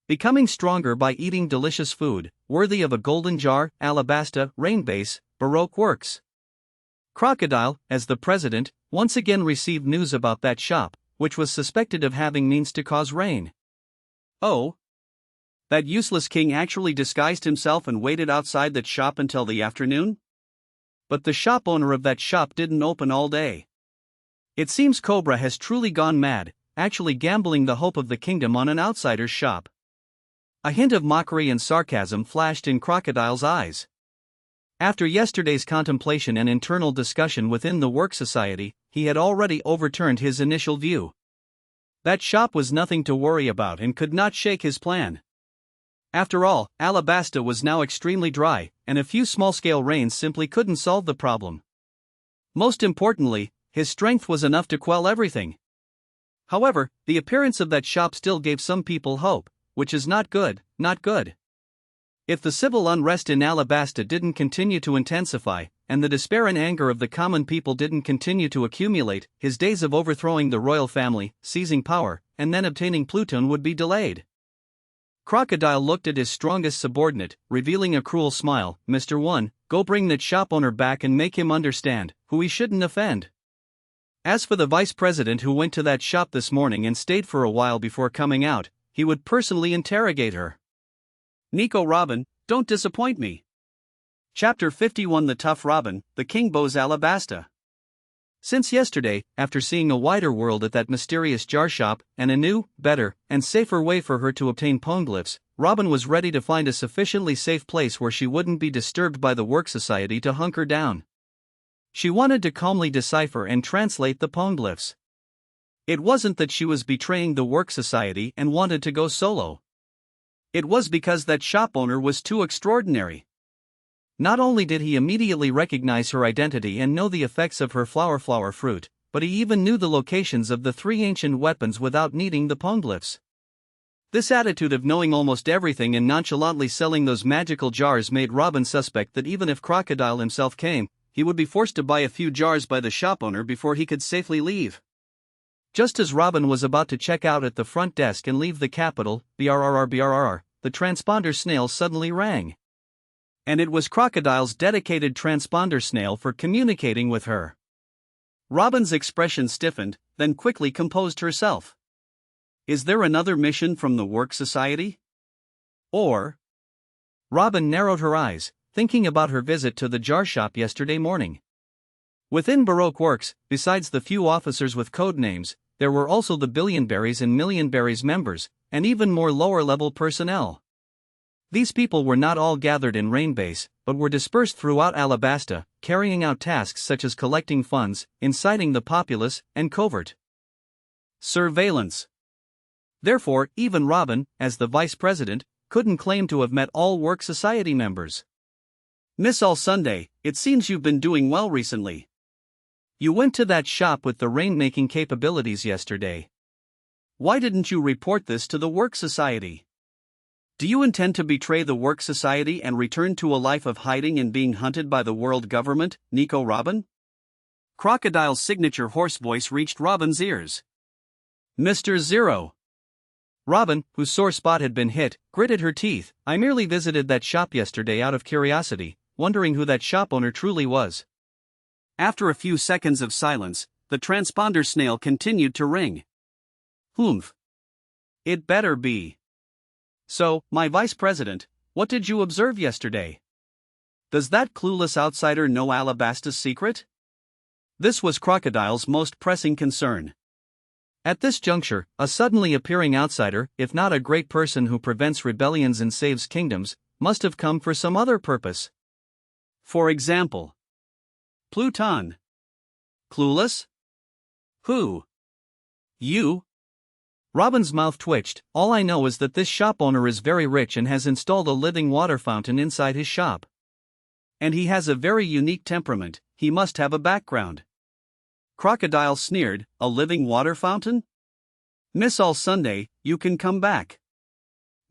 Becoming stronger by eating delicious food, worthy of a golden jar, alabasta, rain base, baroque works. Crocodile, as the president, once again received news about that shop, which was suspected of having means to cause rain. Oh? That useless king actually disguised himself and waited outside that shop until the afternoon? But the shop owner of that shop didn't open all day. It seems Cobra has truly gone mad, actually gambling the hope of the kingdom on an outsider's shop. A hint of mockery and sarcasm flashed in Crocodile's eyes. After yesterday's contemplation and internal discussion within the work society, he had already overturned his initial view. That shop was nothing to worry about and could not shake his plan. After all, Alabasta was now extremely dry, and a few small-scale rains simply couldn't solve the problem. Most importantly, his strength was enough to quell everything. However, the appearance of that shop still gave some people hope, which is not good, not good. If the civil unrest in Alabasta didn't continue to intensify, and the despair and anger of the common people didn't continue to accumulate, his days of overthrowing the royal family, seizing power, and then obtaining Pluton would be delayed. Crocodile looked at his strongest subordinate, revealing a cruel smile. Mr. One, go bring that shop owner back and make him understand, who he shouldn't offend. As for the vice president who went to that shop this morning and stayed for a while before coming out, he would personally interrogate her. Nico Robin, don't disappoint me. Chapter 51 The Tough Robin, the King Bows Alabasta. Since yesterday, after seeing a wider world at that mysterious jar shop, and a new, better, and safer way for her to obtain poneglyphs, Robin was ready to find a sufficiently safe place where she wouldn't be disturbed by the work society to hunker down. She wanted to calmly decipher and translate the poneglyphs. It wasn't that she was betraying the work society and wanted to go solo. It was because that shop owner was too extraordinary. Not only did he immediately recognize her identity and know the effects of her flower fruit, but he even knew the locations of the 3 ancient weapons without needing the poneglyphs. This attitude of knowing almost everything and nonchalantly selling those magical jars made Robin suspect that even if Crocodile himself came, he would be forced to buy a few jars by the shop owner before he could safely leave. Just as Robin was about to check out at the front desk and leave the capital, brrr, the transponder snail suddenly rang. And it was Crocodile's dedicated transponder snail for communicating with her. Robin's expression stiffened, then quickly composed herself. Is there another mission from the work society? Or? Robin narrowed her eyes, thinking about her visit to the jar shop yesterday morning. Within Baroque Works, besides the few officers with code names, there were also the Billionberries and Millionberries members, and even more lower-level personnel. These people were not all gathered in Rainbase, but were dispersed throughout Alabasta, carrying out tasks such as collecting funds, inciting the populace, and covert surveillance. Therefore, even Robin, as the vice president, couldn't claim to have met all work society members. Miss All Sunday, it seems you've been doing well recently. You went to that shop with the rain-making capabilities yesterday. Why didn't you report this to the work society? Do you intend to betray the work society and return to a life of hiding and being hunted by the world government, Nico Robin? Crocodile's signature hoarse voice reached Robin's ears. Mr. Zero. Robin, whose sore spot had been hit, gritted her teeth. I merely visited that shop yesterday out of curiosity, wondering who that shop owner truly was. After a few seconds of silence, the transponder snail continued to ring. Humph. It better be. So, my vice president, what did you observe yesterday? Does that clueless outsider know Alabasta's secret? This was Crocodile's most pressing concern. At this juncture, a suddenly appearing outsider, if not a great person who prevents rebellions and saves kingdoms, must have come for some other purpose. For example, Pluton. Clueless? Who? You? Robin's mouth twitched. All I know is that this shop owner is very rich and has installed a living water fountain inside his shop. And he has a very unique temperament. He must have a background. Crocodile sneered, a living water fountain? Miss All Sunday, you can come back.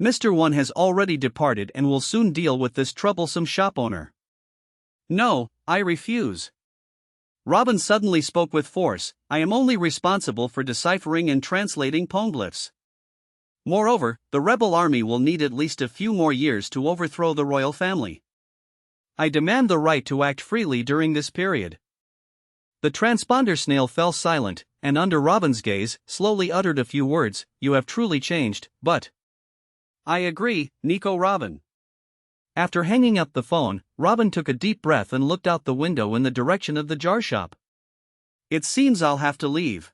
Mr. One has already departed and will soon deal with this troublesome shop owner. No, I refuse. Robin suddenly spoke with force. I am only responsible for deciphering and translating poneglyphs. Moreover, the rebel army will need at least a few more years to overthrow the royal family. I demand the right to act freely during this period. The transponder snail fell silent, and under Robin's gaze, slowly uttered a few words. You have truly changed, but... I agree, Nico Robin. After hanging up the phone, Robin took a deep breath and looked out the window in the direction of the jar shop. It seems I'll have to leave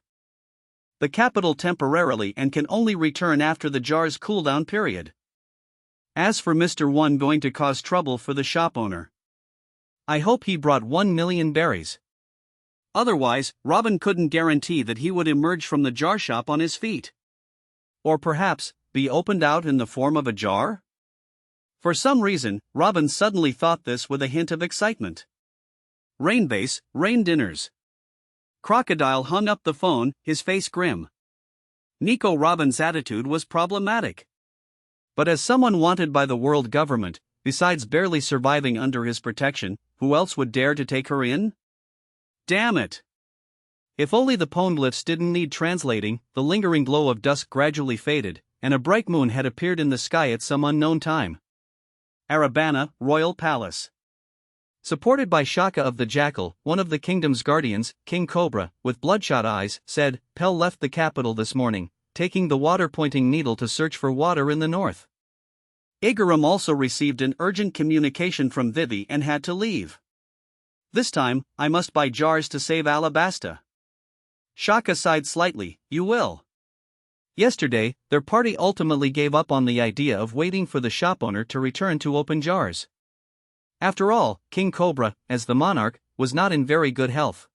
the capital temporarily and can only return after the jar's cooldown period. As for Mr. One going to cause trouble for the shop owner, I hope he brought 1 million berries. Otherwise, Robin couldn't guarantee that he would emerge from the jar shop on his feet. Or perhaps, be opened out in the form of a jar? For some reason, Robin suddenly thought this with a hint of excitement. Rain base, rain dinners. Crocodile hung up the phone, his face grim. Nico Robin's attitude was problematic. But as someone wanted by the world government, besides barely surviving under his protection, who else would dare to take her in? Damn it! If only the poneglyphs didn't need translating. The lingering glow of dusk gradually faded, and a bright moon had appeared in the sky at some unknown time. Arabana, Royal Palace. Supported by Shaka of the Jackal, one of the kingdom's guardians, King Cobra, with bloodshot eyes, said, Pell left the capital this morning, taking the water-pointing needle to search for water in the north. Igaram also received an urgent communication from Vivi and had to leave. This time, I must buy jars to save Alabasta. Shaka sighed slightly. You will. Yesterday, their party ultimately gave up on the idea of waiting for the shop owner to return to open jars. After all, King Cobra, as the monarch, was not in very good health.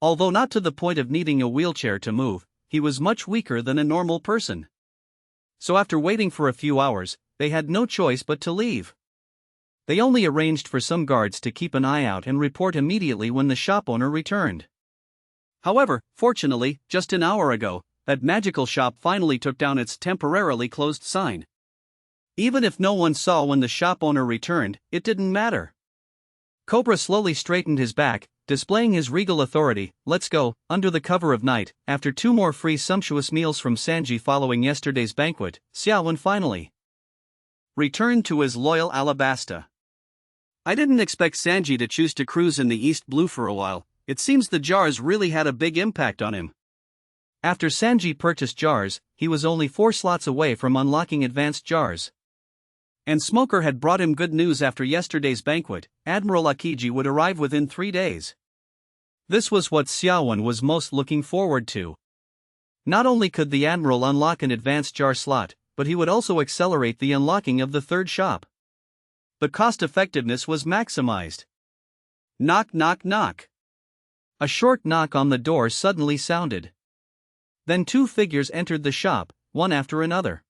Although not to the point of needing a wheelchair to move, he was much weaker than a normal person. So after waiting for a few hours, they had no choice but to leave. They only arranged for some guards to keep an eye out and report immediately when the shop owner returned. However, fortunately, just an hour ago, that magical shop finally took down its temporarily closed sign. Even if no one saw when the shop owner returned, it didn't matter. Cobra slowly straightened his back, displaying his regal authority. Let's go. Under the cover of night, after 2 more free sumptuous meals from Sanji following yesterday's banquet, Xia Wen finally returned to his loyal Alabasta. I didn't expect Sanji to choose to cruise in the East Blue for a while. It seems the jars really had a big impact on him. After Sanji purchased jars, he was only 4 slots away from unlocking advanced jars. And Smoker had brought him good news after yesterday's banquet. Admiral Akiji would arrive within 3 days. This was what Xia Wen was most looking forward to. Not only could the Admiral unlock an advanced jar slot, but he would also accelerate the unlocking of the 3rd shop. The cost-effectiveness was maximized. Knock knock knock. A short knock on the door suddenly sounded. Then 2 figures entered the shop, one after another.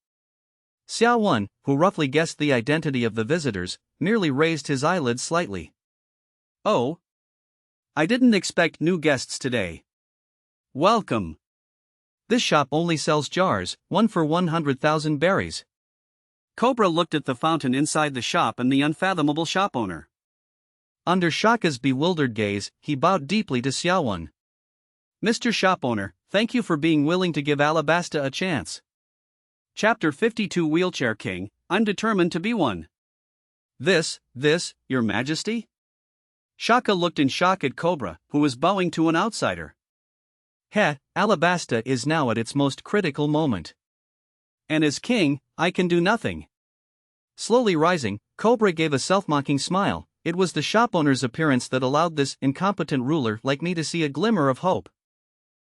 Xia Wen, who roughly guessed the identity of the visitors, merely raised his eyelids slightly. Oh. I didn't expect new guests today. Welcome. This shop only sells jars, 1 for 100,000 berries. Cobra looked at the fountain inside the shop and the unfathomable shop owner. Under Shaka's bewildered gaze, he bowed deeply to Xia Wen. Mr. Shop Owner, thank you for being willing to give Alabasta a chance. Chapter 52 Wheelchair King, I'm determined to be one. This, Your Majesty? Shaka looked in shock at Cobra, who was bowing to an outsider. Alabasta is now at its most critical moment. And as king, I can do nothing. Slowly rising, Cobra gave a self-mocking smile. It was the shop owner's appearance that allowed this incompetent ruler like me to see a glimmer of hope.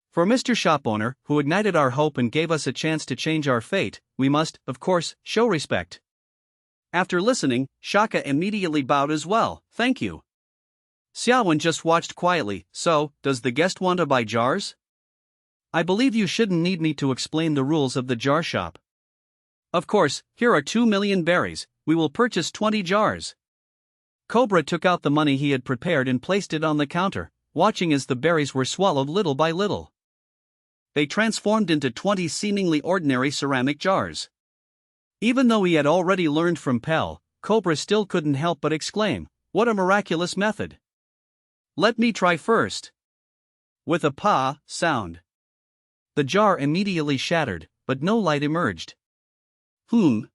For Mr. Shop Owner, who ignited our hope and gave us a chance to change our fate, we must, of course, show respect. After listening, Shaka immediately bowed as well. Thank you. Xia Wen just watched quietly. So, does the guest want to buy jars? I believe you shouldn't need me to explain the rules of the jar shop. Of course, here are 2 million berries. We will purchase 20 jars. Cobra took out the money he had prepared and placed it on the counter, watching as the berries were swallowed little by little. They transformed into 20 seemingly ordinary ceramic jars. Even though he had already learned from Pell, Cobra still couldn't help but exclaim, what a miraculous method. Let me try first. With a pa sound. The jar immediately shattered, but no light emerged. Xia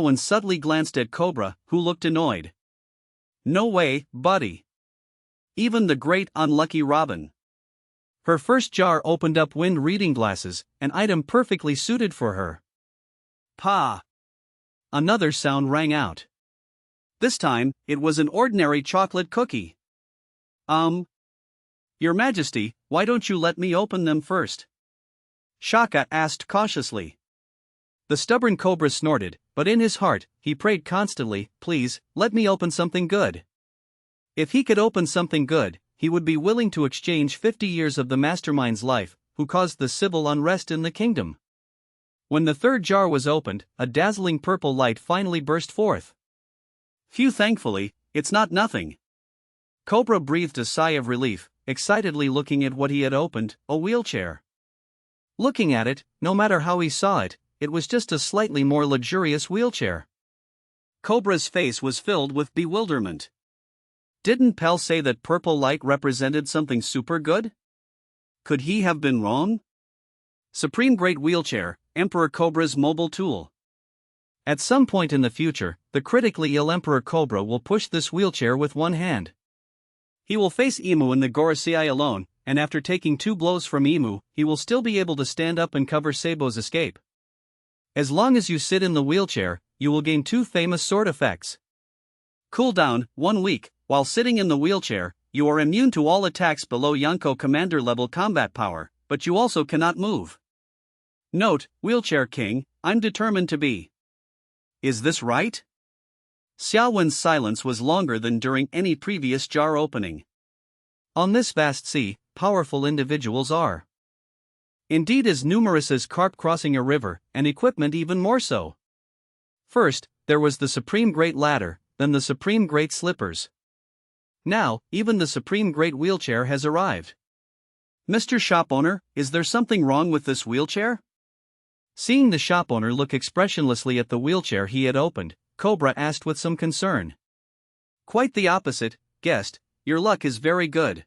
Wen subtly glanced at Cobra, who looked annoyed. No way, buddy. Even the great unlucky Robin. Her first jar opened up wind reading glasses, an item perfectly suited for her. Pa! Another sound rang out. This time, it was an ordinary chocolate cookie. Your Majesty, why don't you let me open them first? Shaka asked cautiously. The stubborn Cobra snorted, but in his heart, he prayed constantly, please, let me open something good. If he could open something good, he would be willing to exchange 50 years of the mastermind's life, who caused the civil unrest in the kingdom. When the third jar was opened, a dazzling purple light finally burst forth. Phew, thankfully, it's not nothing. Cobra breathed a sigh of relief, excitedly looking at what he had opened, a wheelchair. Looking at it, no matter how he saw it, it was just a slightly more luxurious wheelchair. Cobra's face was filled with bewilderment. Didn't Pell say that purple light represented something super good? Could he have been wrong? Supreme Great Wheelchair, Emperor Cobra's mobile tool. At some point in the future, the critically ill Emperor Cobra will push this wheelchair with one hand. He will face Imu in the Gorosei alone, and after taking 2 blows from Imu, he will still be able to stand up and cover Sabo's escape. As long as you sit in the wheelchair, you will gain 2 famous sword effects. Cooldown, 1 week. While sitting in the wheelchair, you are immune to all attacks below Yonko commander level combat power, but you also cannot move. Note, Wheelchair King, I'm determined to be. Is this right? Xia Wen's silence was longer than during any previous jar opening. On this vast sea, powerful individuals are indeed as numerous as carp crossing a river, and equipment even more so. First, there was the Supreme Great Ladder, then the Supreme Great Slippers. Now, even the Supreme Great Wheelchair has arrived. Mr. Shopowner, is there something wrong with this wheelchair? Seeing the shopowner look expressionlessly at the wheelchair he had opened, Cobra asked with some concern. Quite the opposite, guest, your luck is very good.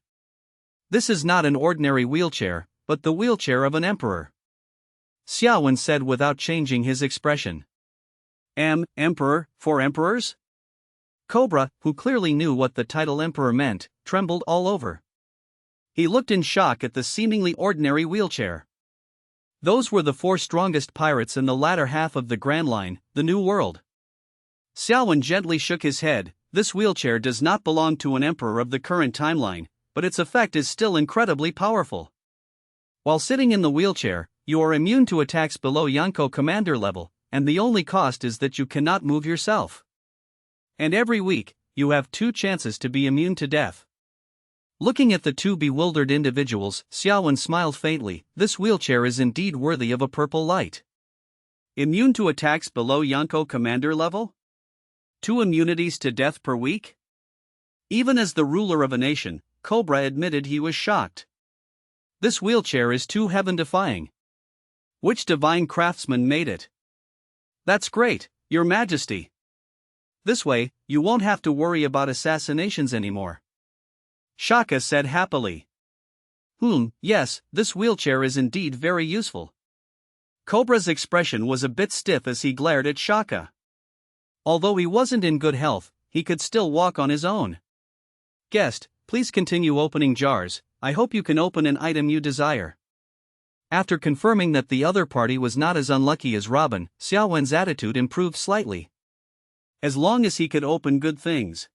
This is not an ordinary wheelchair, but the wheelchair of an emperor. Xia Wen said without changing his expression. Emperor, for emperors? Cobra, who clearly knew what the title emperor meant, trembled all over. He looked in shock at the seemingly ordinary wheelchair. Those were the 4 strongest pirates in the latter half of the Grand Line, the New World. Xia Wen gently shook his head. This wheelchair does not belong to an emperor of the current timeline, but its effect is still incredibly powerful. While sitting in the wheelchair, you are immune to attacks below Yonko commander level, and the only cost is that you cannot move yourself. And every week, you have 2 chances to be immune to death. Looking at the 2 bewildered individuals, Xia Wen smiled faintly. This wheelchair is indeed worthy of a purple light. Immune to attacks below Yonko commander level? 2 immunities to death per week? Even as the ruler of a nation, Cobra admitted he was shocked. This wheelchair is too heaven-defying. Which divine craftsman made it? That's great, Your Majesty. This way, you won't have to worry about assassinations anymore. Shaka said happily. Yes, this wheelchair is indeed very useful. Cobra's expression was a bit stiff as he glared at Shaka. Although he wasn't in good health, he could still walk on his own. Guest, please continue opening jars. I hope you can open an item you desire. After confirming that the other party was not as unlucky as Robin, Xia Wen's attitude improved slightly. As long as he could open good things.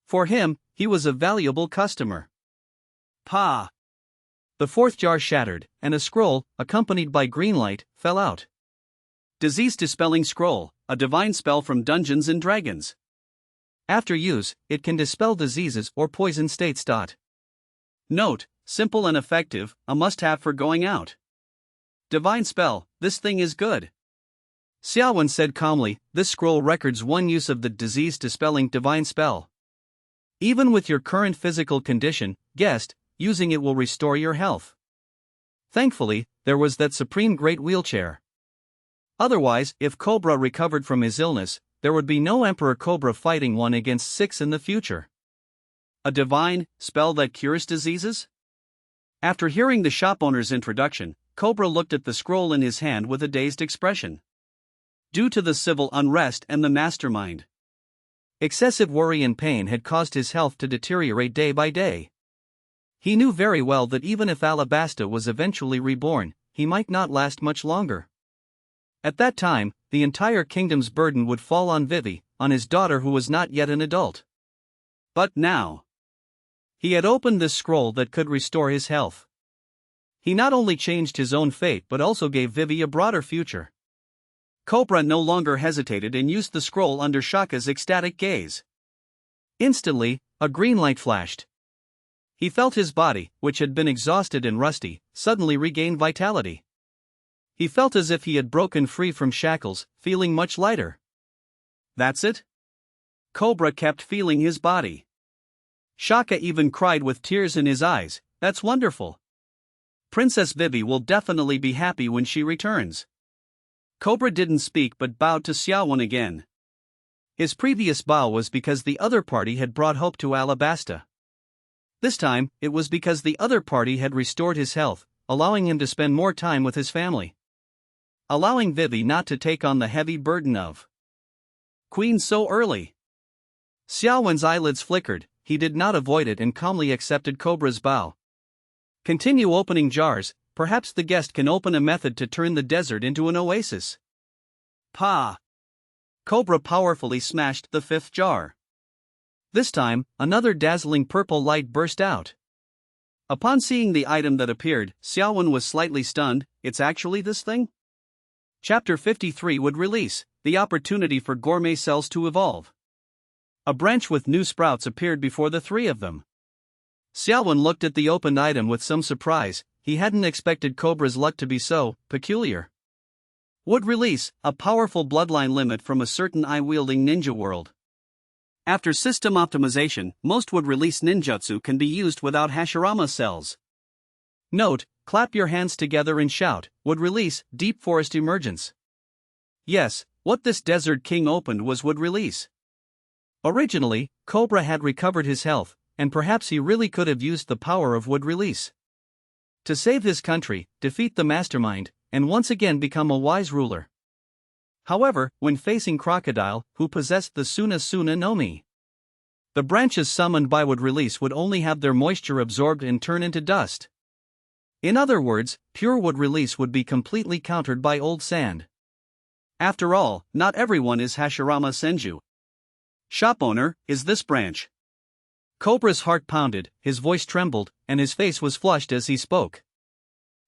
For him, he was a valuable customer. Pa! The 4th jar shattered, and a scroll, accompanied by green light, fell out. Disease-dispelling scroll, a divine spell from Dungeons & Dragons. After use, it can dispel diseases or poison states. Note, simple and effective, a must-have for going out. Divine spell, this thing is good. Xia Wen said calmly, this scroll records 1 use of the disease-dispelling divine spell. Even with your current physical condition, guest, using it will restore your health. Thankfully, there was that Supreme Great Wheelchair. Otherwise, if Cobra recovered from his illness, there would be no Emperor Cobra fighting 1 against 6 in the future. A divine spell that cures diseases? After hearing the shopowner's introduction, Cobra looked at the scroll in his hand with a dazed expression. Due to the civil unrest and the mastermind. Excessive worry and pain had caused his health to deteriorate day by day. He knew very well that even if Alabasta was eventually reborn, he might not last much longer. At that time, the entire kingdom's burden would fall on Vivi, on his daughter who was not yet an adult. But now, he had opened this scroll that could restore his health. He not only changed his own fate but also gave Vivi a broader future. Cobra no longer hesitated and used the scroll under Shaka's ecstatic gaze. Instantly, a green light flashed. He felt his body, which had been exhausted and rusty, suddenly regain vitality. He felt as if he had broken free from shackles, feeling much lighter. That's it? Cobra kept feeling his body. Shaka even cried with tears in his eyes, "That's wonderful. Princess Vivi will definitely be happy when she returns." Cobra didn't speak but bowed to Xia Wen again. His previous bow was because the other party had brought hope to Alabasta. This time, it was because the other party had restored his health, allowing him to spend more time with his family. Allowing Vivi not to take on the heavy burden of Queen so early. Xia Wen's eyelids flickered. He did not avoid it and calmly accepted Cobra's bow. Continue opening jars, perhaps the guest can open a method to turn the desert into an oasis. Pa! Cobra powerfully smashed the fifth jar. This time, another dazzling purple light burst out. Upon seeing the item that appeared, Xia Wen was slightly stunned. It's actually this thing? Chapter 53 would release, the opportunity for gourmet cells to evolve. A branch with new sprouts appeared before the three of them. Xia Wen looked at the opened item with some surprise. He hadn't expected Cobra's luck to be so peculiar. Would release, a powerful bloodline limit from a certain eye-wielding ninja world. After system optimization, most would release ninjutsu can be used without Hashirama cells. Note, clap your hands together and shout, would release, deep forest emergence. Yes, what this desert king opened was would release. Originally, Cobra had recovered his health, and perhaps he really could have used the power of wood release to save his country, defeat the mastermind, and once again become a wise ruler. However, when facing Crocodile, who possessed the Suna Suna no Mi, the branches summoned by wood release would only have their moisture absorbed and turn into dust. In other words, pure wood release would be completely countered by old sand. After all, not everyone is Hashirama Senju. Shop owner, is this branch? Cobra's heart pounded, his voice trembled, and his face was flushed as he spoke.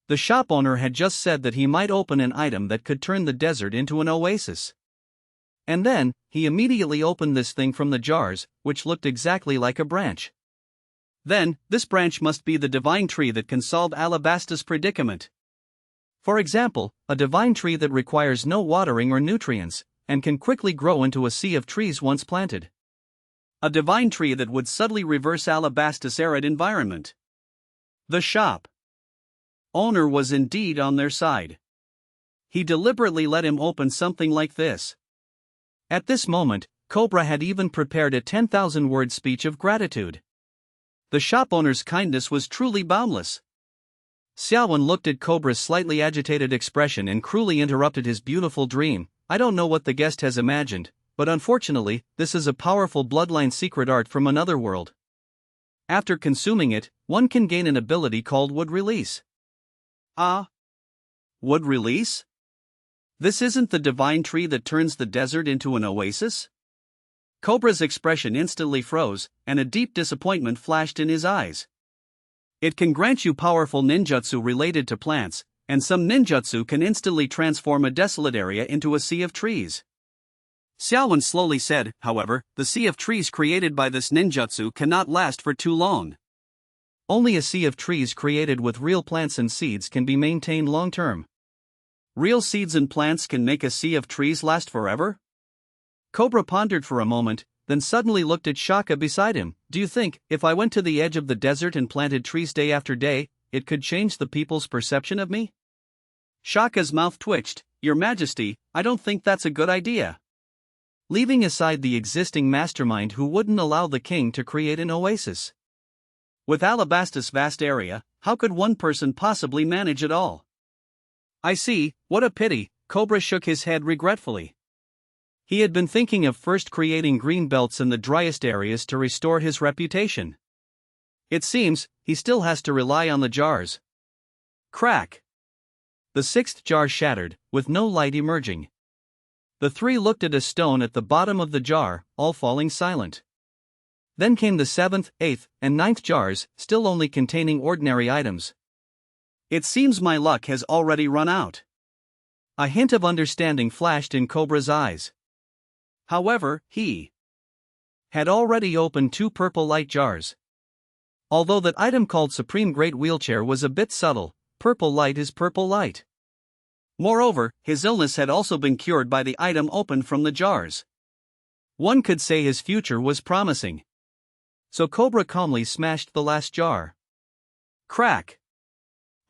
The shop owner had just said that he might open an item that could turn the desert into an oasis. And then, he immediately opened this thing from the jars, which looked exactly like a branch. Then, this branch must be the divine tree that can solve Alabasta's predicament. For example, a divine tree that requires no watering or nutrients, and can quickly grow into a sea of trees once planted. A divine tree that would subtly reverse Alabasta's arid environment. The shop owner was indeed on their side. He deliberately let him open something like this. At this moment, Cobra had even prepared a 10,000-word speech of gratitude. The shop owner's kindness was truly boundless. Xia Wen looked at Cobra's slightly agitated expression and cruelly interrupted his beautiful dream. I don't know what the guest has imagined, but unfortunately, this is a powerful bloodline secret art from another world. After consuming it, one can gain an ability called wood release. Ah? Wood release? This isn't the divine tree that turns the desert into an oasis? Cobra's expression instantly froze, and a deep disappointment flashed in his eyes. It can grant you powerful ninjutsu related to plants, and some ninjutsu can instantly transform a desolate area into a sea of trees. Xia Wen slowly said, however, the sea of trees created by this ninjutsu cannot last for too long. Only a sea of trees created with real plants and seeds can be maintained long-term. Real seeds and plants can make a sea of trees last forever? Cobra pondered for a moment, then suddenly looked at Shaka beside him. Do you think, if I went to the edge of the desert and planted trees day after day, it could change the people's perception of me? Shaka's mouth twitched. Your Majesty, I don't think that's a good idea. Leaving aside the existing mastermind who wouldn't allow the king to create an oasis. With Alabasta's vast area, how could one person possibly manage it all? I see, what a pity, Cobra shook his head regretfully. He had been thinking of first creating green belts in the driest areas to restore his reputation. It seems, he still has to rely on the jars. Crack! The sixth jar shattered, with no light emerging. The three looked at a stone at the bottom of the jar, all falling silent. Then came the seventh, eighth, and ninth jars, still only containing ordinary items. It seems my luck has already run out. A hint of understanding flashed in Cobra's eyes. However, he had already opened two purple light jars. Although that item called Supreme Great Wheelchair was a bit subtle, purple light is purple light. Moreover, his illness had also been cured by the item opened from the jars. One could say his future was promising. So Cobra calmly smashed the last jar. Crack!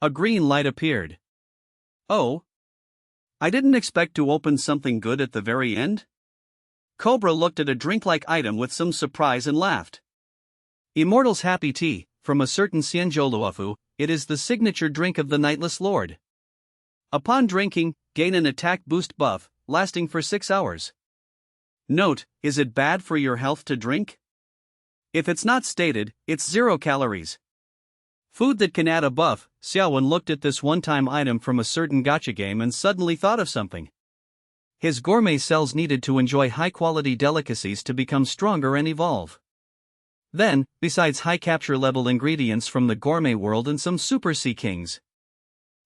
A green light appeared. Oh! I didn't expect to open something good at the very end? Cobra looked at a drink-like item with some surprise and laughed. Immortal's Happy Tea, from a certain Xianzhou, it is the signature drink of the Nightless Lord. Upon drinking, gain an attack boost buff, lasting for 6 hours. Note, is it bad for your health to drink? If it's not stated, it's 0 calories. Food that can add a buff. Xia Wen looked at this one-time item from a certain gacha game and suddenly thought of something. His gourmet cells needed to enjoy high-quality delicacies to become stronger and evolve. Then, besides high capture level ingredients from the gourmet world and some super sea kings,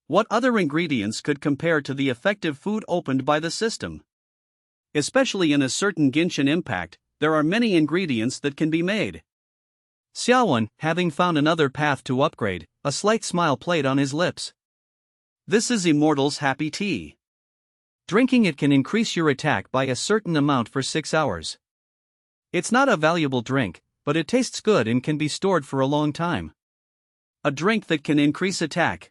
what other ingredients could compare to the effective food opened by the system? Especially in a certain Genshin Impact, there are many ingredients that can be made. Xia Wen, having found another path to upgrade, a slight smile played on his lips. This is Immortal's Happy Tea. Drinking it can increase your attack by a certain amount for 6 hours. It's not a valuable drink, but it tastes good and can be stored for a long time. A drink that can increase attack.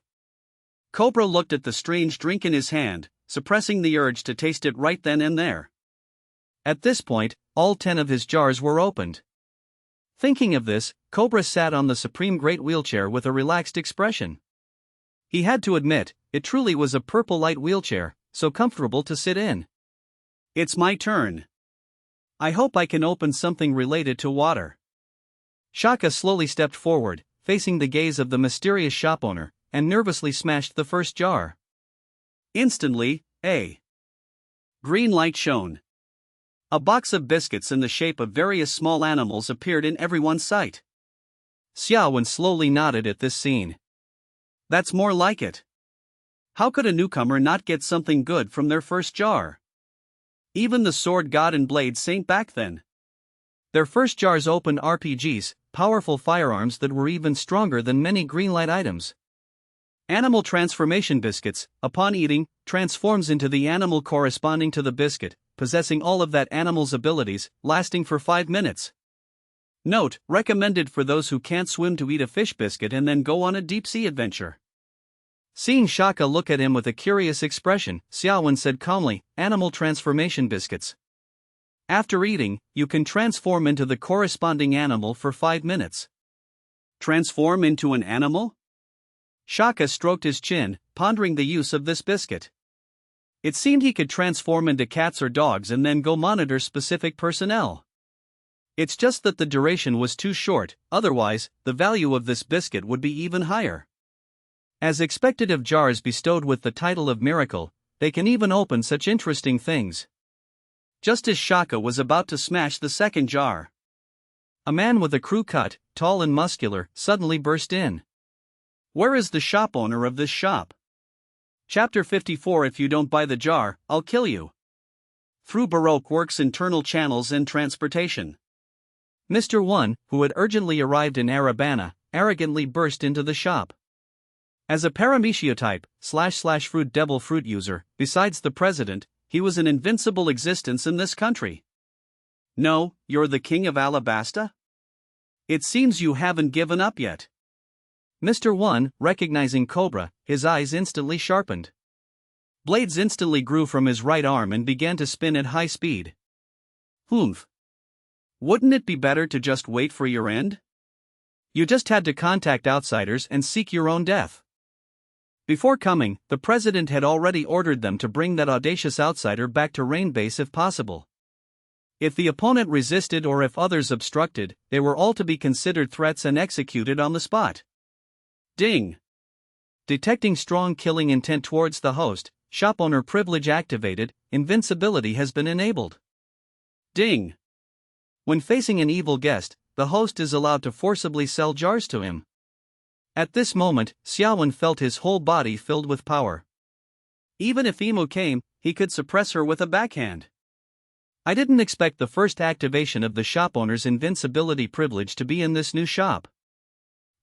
Cobra looked at the strange drink in his hand, suppressing the urge to taste it right then and there. At this point, all 10 of his jars were opened. Thinking of this, Cobra sat on the Supreme Great Wheelchair with a relaxed expression. He had to admit, it truly was a purple light wheelchair, so comfortable to sit in. It's my turn. I hope I can open something related to water. Shaka slowly stepped forward, facing the gaze of the mysterious shop owner, and nervously smashed the first jar. Instantly, a green light shone. A box of biscuits in the shape of various small animals appeared in everyone's sight. Xia Wen slowly nodded at this scene. That's more like it. How could a newcomer not get something good from their first jar? Even the sword god and blade saint back then. Their first jars opened RPGs, powerful firearms that were even stronger than many greenlight items. Animal transformation biscuits, upon eating, transforms into the animal corresponding to the biscuit, possessing all of that animal's abilities, lasting for 5 minutes. Note, recommended for those who can't swim to eat a fish biscuit and then go on a deep-sea adventure. Seeing Shaka look at him with a curious expression, Xia Wen said calmly, animal transformation biscuits. After eating, you can transform into the corresponding animal for 5 minutes. Transform into an animal? Shaka stroked his chin, pondering the use of this biscuit. It seemed he could transform into cats or dogs and then go monitor specific personnel. It's just that the duration was too short, otherwise, the value of this biscuit would be even higher. As expected of jars bestowed with the title of miracle, they can even open such interesting things. Just as Shaka was about to smash the second jar, a man with a crew cut, tall and muscular, suddenly burst in. Where is the shop owner of this shop? Chapter 54. If you don't buy the jar, I'll kill you. Through Baroque works internal channels and transportation. Mr. One, who had urgently arrived in Arabana, arrogantly burst into the shop. As a parametiotype, / fruit devil fruit user, besides the president, he was an invincible existence in this country. No, you're the king of Alabasta? It seems you haven't given up yet. Mr. One, recognizing Cobra, his eyes instantly sharpened. Blades instantly grew from his right arm and began to spin at high speed. Humph. Wouldn't it be better to just wait for your end? You just had to contact outsiders and seek your own death. Before coming, the president had already ordered them to bring that audacious outsider back to Rain Base if possible. If the opponent resisted or if others obstructed, they were all to be considered threats and executed on the spot. Ding! Detecting strong killing intent towards the host, shop owner privilege activated, invincibility has been enabled. Ding! When facing an evil guest, the host is allowed to forcibly sell jars to him. At this moment, Xia Wen felt his whole body filled with power. Even if Emu came, he could suppress her with a backhand. I didn't expect the first activation of the shop owner's invincibility privilege to be in this new shop.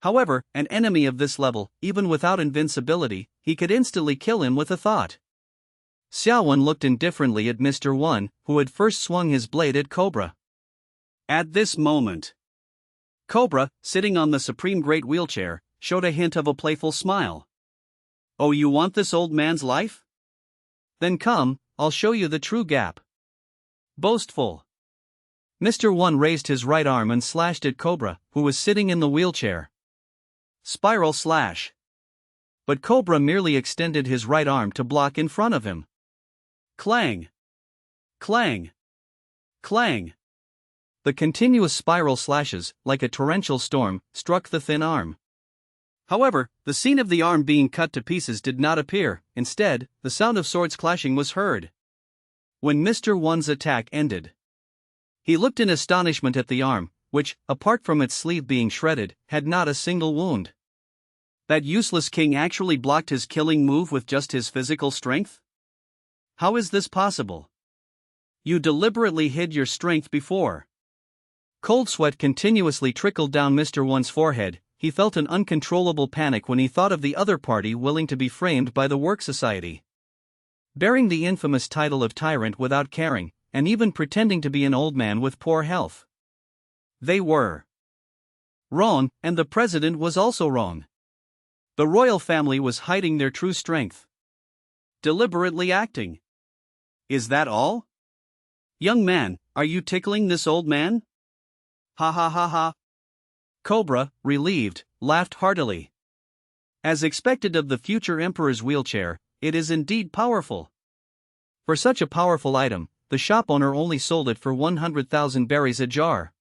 However, an enemy of this level, even without invincibility, he could instantly kill him with a thought. Xia Wen looked indifferently at Mr. One, who had first swung his blade at Cobra. At this moment, Cobra, sitting on the Supreme Great wheelchair, showed a hint of a playful smile. Oh, you want this old man's life? Then come, I'll show you the true gap. Boastful. Mr. One raised his right arm and slashed at Cobra, who was sitting in the wheelchair. Spiral slash. But Cobra merely extended his right arm to block in front of him. Clang. Clang. Clang. The continuous spiral slashes, like a torrential storm, struck the thin arm. However, the scene of the arm being cut to pieces did not appear. Instead, the sound of swords clashing was heard. When Mr. One's attack ended, he looked in astonishment at the arm, which, apart from its sleeve being shredded, had not a single wound. That useless king actually blocked his killing move with just his physical strength? How is this possible? You deliberately hid your strength before. Cold sweat continuously trickled down Mr. One's forehead. He felt an uncontrollable panic when he thought of the other party willing to be framed by the work society. Bearing the infamous title of tyrant without caring, and even pretending to be an old man with poor health. They were wrong, and the president was also wrong. The royal family was hiding their true strength. Deliberately acting. Is that all? Young man, are you tickling this old man? Ha ha ha ha. Cobra, relieved, laughed heartily. As expected of the future emperor's wheelchair, it is indeed powerful. For such a powerful item, the shop owner only sold it for 100,000 berries a jar.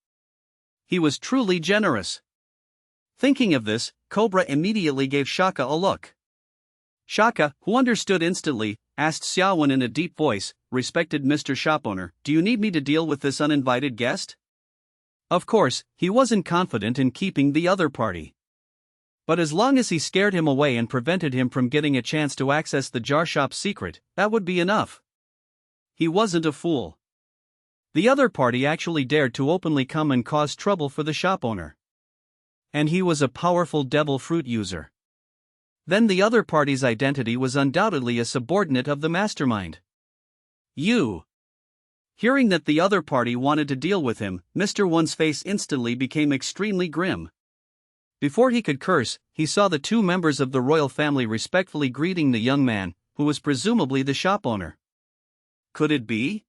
He was truly generous. Thinking of this, Cobra immediately gave Shaka a look. Shaka, who understood instantly, asked Xia Wen in a deep voice, "Respected Mr. Shop Owner, do you need me to deal with this uninvited guest?" Of course, he wasn't confident in keeping the other party. But as long as he scared him away and prevented him from getting a chance to access the jar shop's secret, that would be enough. He wasn't a fool. The other party actually dared to openly come and cause trouble for the shop owner. And he was a powerful devil fruit user. Then the other party's identity was undoubtedly a subordinate of the mastermind. You. Hearing that the other party wanted to deal with him, Mr. One's face instantly became extremely grim. Before he could curse, he saw the two members of the royal family respectfully greeting the young man, who was presumably the shop owner. Could it be?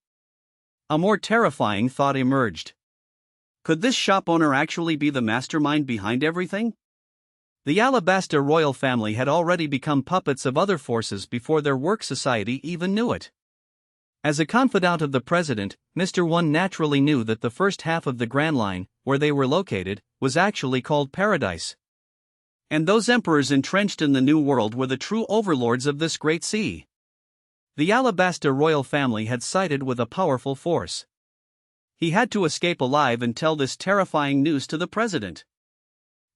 A more terrifying thought emerged. Could this shop owner actually be the mastermind behind everything? The Alabasta royal family had already become puppets of other forces before their work society even knew it. As a confidant of the president, Mr. One naturally knew that the first half of the Grand Line, where they were located, was actually called Paradise. And those emperors entrenched in the New World were the true overlords of this great sea. The Alabasta royal family had sided with a powerful force. He had to escape alive and tell this terrifying news to the president.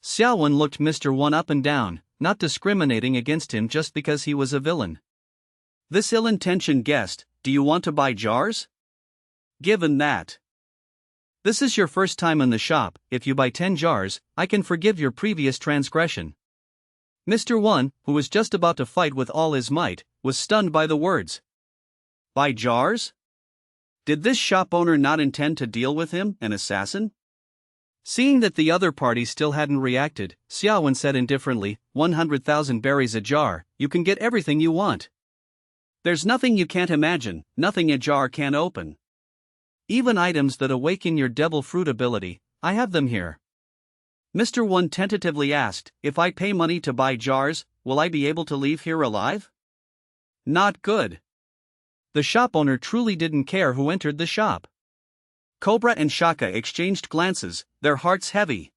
Xia Wen looked Mr. One up and down, not discriminating against him just because he was a villain. This ill-intentioned guest, do you want to buy jars? Given that this is your first time in the shop, if you buy 10 jars, I can forgive your previous transgression. Mr. One, who was just about to fight with all his might, was stunned by the words. Buy jars? Did this shop owner not intend to deal with him, an assassin? Seeing that the other party still hadn't reacted, Xia Wen said indifferently, 100,000 berries a jar, you can get everything you want. There's nothing you can't imagine, nothing a jar can't open. Even items that awaken your devil fruit ability, I have them here. Mr. One tentatively asked, if I pay money to buy jars, will I be able to leave here alive? Not good. The shop owner truly didn't care who entered the shop. Cobra and Shaka exchanged glances, their hearts heavy.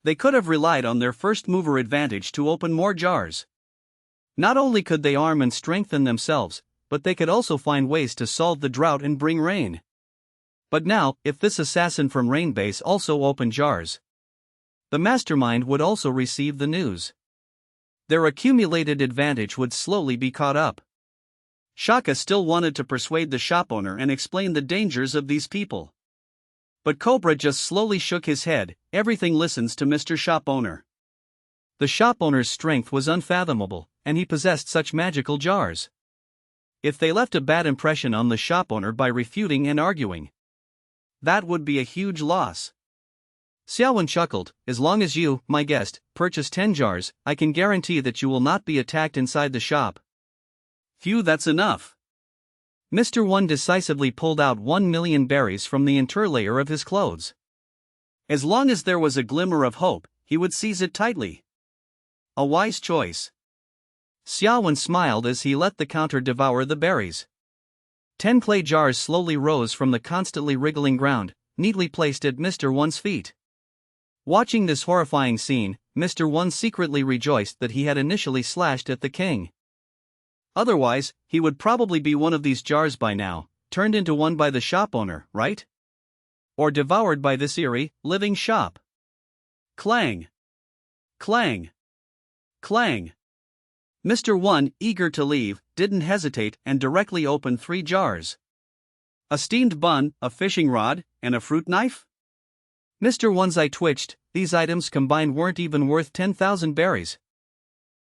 They could have relied on their first mover advantage to open more jars. Not only could they arm and strengthen themselves, but they could also find ways to solve the drought and bring rain. But now, if this assassin from Rain Base also opened jars, the mastermind would also receive the news. Their accumulated advantage would slowly be caught up. Shaka still wanted to persuade the shop owner and explain the dangers of these people. But Cobra just slowly shook his head. Everything listens to Mr. Shop Owner. The shop owner's strength was unfathomable, and he possessed such magical jars. If they left a bad impression on the shop owner by refuting and arguing, that would be a huge loss. Xia Wen chuckled, as long as you, my guest, purchase 10 jars, I can guarantee that you will not be attacked inside the shop. Phew, that's enough. Mr. One decisively pulled out 1,000,000 berries from the interlayer of his clothes. As long as there was a glimmer of hope, he would seize it tightly. A wise choice. Xia Wen smiled as he let the counter devour the berries. 10 clay jars slowly rose from the constantly wriggling ground, neatly placed at Mr. One's feet. Watching this horrifying scene, Mr. One secretly rejoiced that he had initially slashed at the king. Otherwise, he would probably be one of these jars by now, turned into one by the shop owner, right? Or devoured by this eerie, living shop. Clang! Clang! Clang! Mr. One, eager to leave, didn't hesitate and directly opened 3 jars. A steamed bun, a fishing rod, and a fruit knife? Mr. One's eye twitched. These items combined weren't even worth 10,000 berries.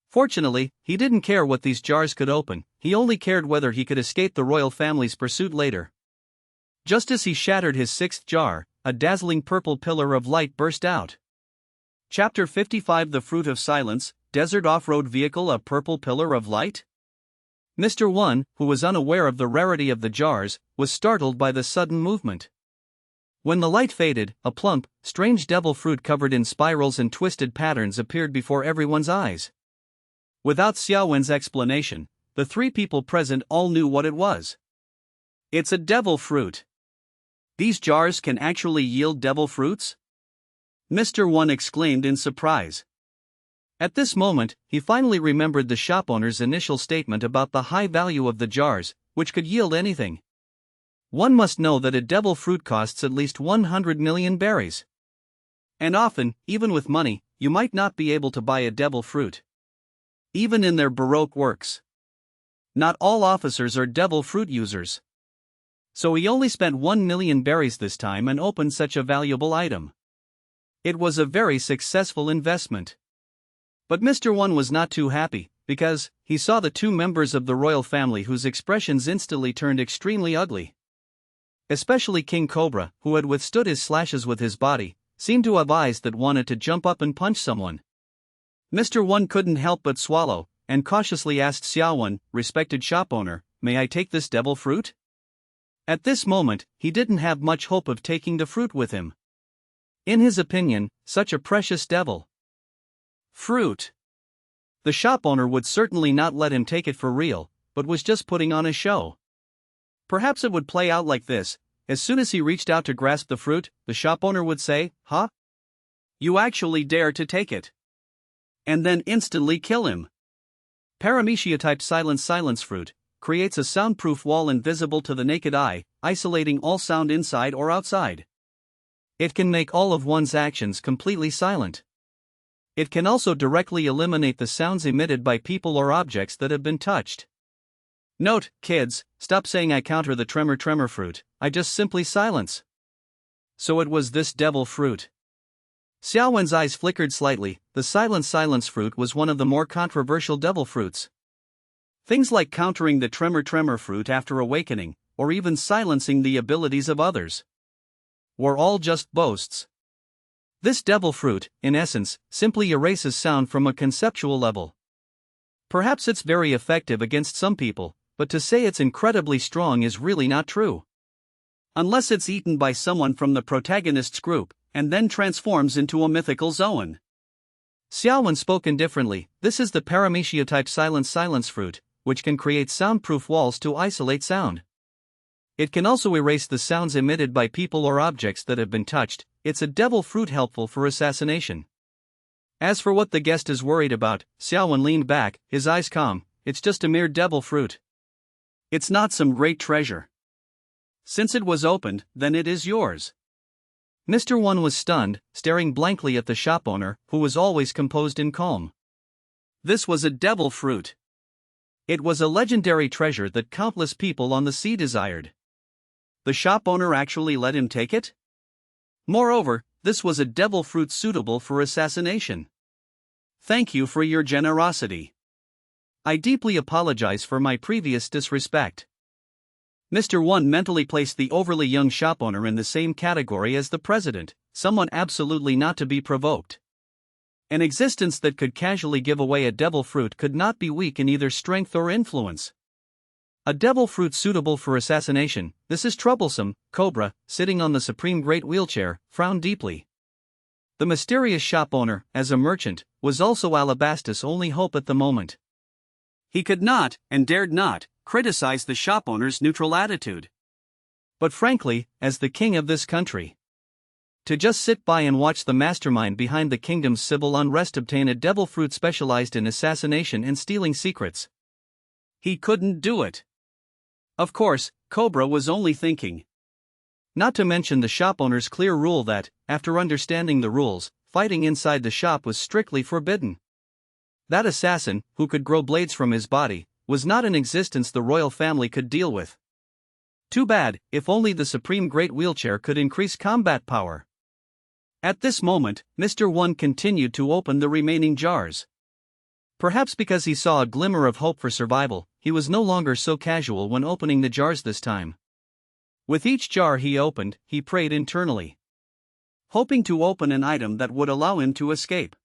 Fortunately, he didn't care what these jars could open, he only cared whether he could escape the royal family's pursuit later. Just as he shattered his 6th jar, a dazzling purple pillar of light burst out. Chapter 55 The Fruit of Silence, Desert Off-Road Vehicle. A purple pillar of light? Mr. One, who was unaware of the rarity of the jars, was startled by the sudden movement. When the light faded, a plump, strange devil fruit covered in spirals and twisted patterns appeared before everyone's eyes. Without Xia Wen's explanation, the 3 people present all knew what it was. It's a devil fruit. These jars can actually yield devil fruits? Mr. One exclaimed in surprise. At this moment, he finally remembered the shop owner's initial statement about the high value of the jars, which could yield anything. One must know that a devil fruit costs at least 100,000,000 berries. And often, even with money, you might not be able to buy a devil fruit. Even in their Baroque works. Not all officers are devil fruit users. So he only spent 1,000,000 berries this time and opened such a valuable item. It was a very successful investment. But Mr. One was not too happy, because he saw the 2 members of the royal family whose expressions instantly turned extremely ugly. Especially King Cobra, who had withstood his slashes with his body, seemed to have eyes that wanted to jump up and punch someone. Mr. One couldn't help but swallow, and cautiously asked Xia Wen, "Respected shop owner, may I take this devil fruit?" At this moment, he didn't have much hope of taking the fruit with him. In his opinion, such a precious devil fruit. The shop owner would certainly not let him take it for real, but was just putting on a show. Perhaps it would play out like this: as soon as he reached out to grasp the fruit, the shop owner would say, "Huh? You actually dare to take it?" And then instantly kill him. Paramecia-type silence fruit creates a soundproof wall invisible to the naked eye, isolating all sound inside or outside. It can make all of one's actions completely silent. It can also directly eliminate the sounds emitted by people or objects that have been touched. Note, kids, stop saying I counter the tremor fruit, I just simply silence. So it was this devil fruit. Xia Wen's eyes flickered slightly. The silence fruit was one of the more controversial devil fruits. Things like countering the tremor fruit after awakening, or even silencing the abilities of others, were all just boasts. This devil fruit, in essence, simply erases sound from a conceptual level. Perhaps it's very effective against some people, but to say it's incredibly strong is really not true. Unless it's eaten by someone from the protagonist's group, and then transforms into a mythical Zoan. Xia Wen spoke indifferently. This is the Paramecia-type silence fruit, which can create soundproof walls to isolate sound. It can also erase the sounds emitted by people or objects that have been touched. It's a devil fruit helpful for assassination. As for what the guest is worried about, Xia Wen leaned back, his eyes calm. It's just a mere devil fruit. It's not some great treasure. Since it was opened, then it is yours. Mr. Wen was stunned, staring blankly at the shop owner, who was always composed and calm. This was a devil fruit. It was a legendary treasure that countless people on the sea desired. The shop owner actually let him take it? Moreover, this was a devil fruit suitable for assassination. Thank you for your generosity. I deeply apologize for my previous disrespect. Mr. Wen mentally placed the overly young shop owner in the same category as the president, someone absolutely not to be provoked. An existence that could casually give away a devil fruit could not be weak in either strength or influence. A devil fruit suitable for assassination, this is troublesome. Cobra, sitting on the supreme great wheelchair, frowned deeply. The mysterious shop owner, as a merchant, was also Alabastus' only hope at the moment. He could not, and dared not, criticize the shop owner's neutral attitude. But frankly, as the king of this country, to just sit by and watch the mastermind behind the kingdom's civil unrest obtain a devil fruit specialized in assassination and stealing secrets, he couldn't do it. Of course, Cobra was only thinking. Not to mention the shop owner's clear rule that, after understanding the rules, fighting inside the shop was strictly forbidden. That assassin, who could grow blades from his body, was not an existence the royal family could deal with. Too bad, if only the supreme great wheelchair could increase combat power. At this moment, Mr. Wen continued to open the remaining jars. Perhaps because he saw a glimmer of hope for survival, he was no longer so casual when opening the jars this time. With each jar he opened, he prayed internally, hoping to open an item that would allow him to escape.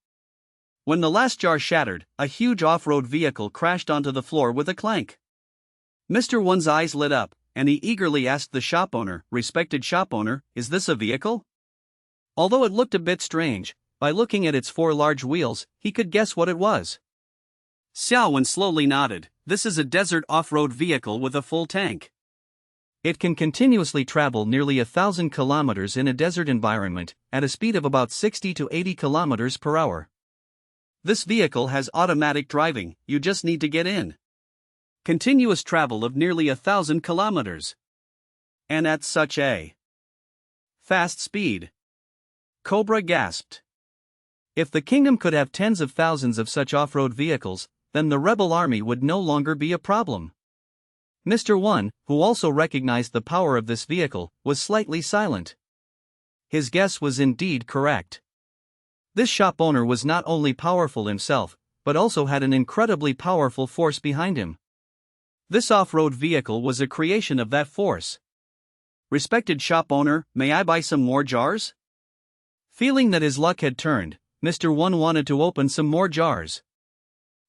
When the last jar shattered, a huge off-road vehicle crashed onto the floor with a clank. Mr. Wen's eyes lit up, and he eagerly asked the shop owner, "Respected shop owner, is this a vehicle?" Although it looked a bit strange, by looking at its 4 large wheels, he could guess what it was. Xia Wen slowly nodded. This is a desert off-road vehicle with a full tank. It can continuously travel nearly 1,000 kilometers in a desert environment, at a speed of about 60 to 80 kilometers per hour. This vehicle has automatic driving, you just need to get in. Continuous travel of nearly 1,000 kilometers. And at such a fast speed. Cobra gasped. If the kingdom could have tens of thousands of such off-road vehicles, then the rebel army would no longer be a problem. Mr. Wen, who also recognized the power of this vehicle, was slightly silent. His guess was indeed correct. This shop owner was not only powerful himself, but also had an incredibly powerful force behind him. This off-road vehicle was a creation of that force. "Respected shop owner, may I buy some more jars?" Feeling that his luck had turned, Mr. Wen wanted to open some more jars.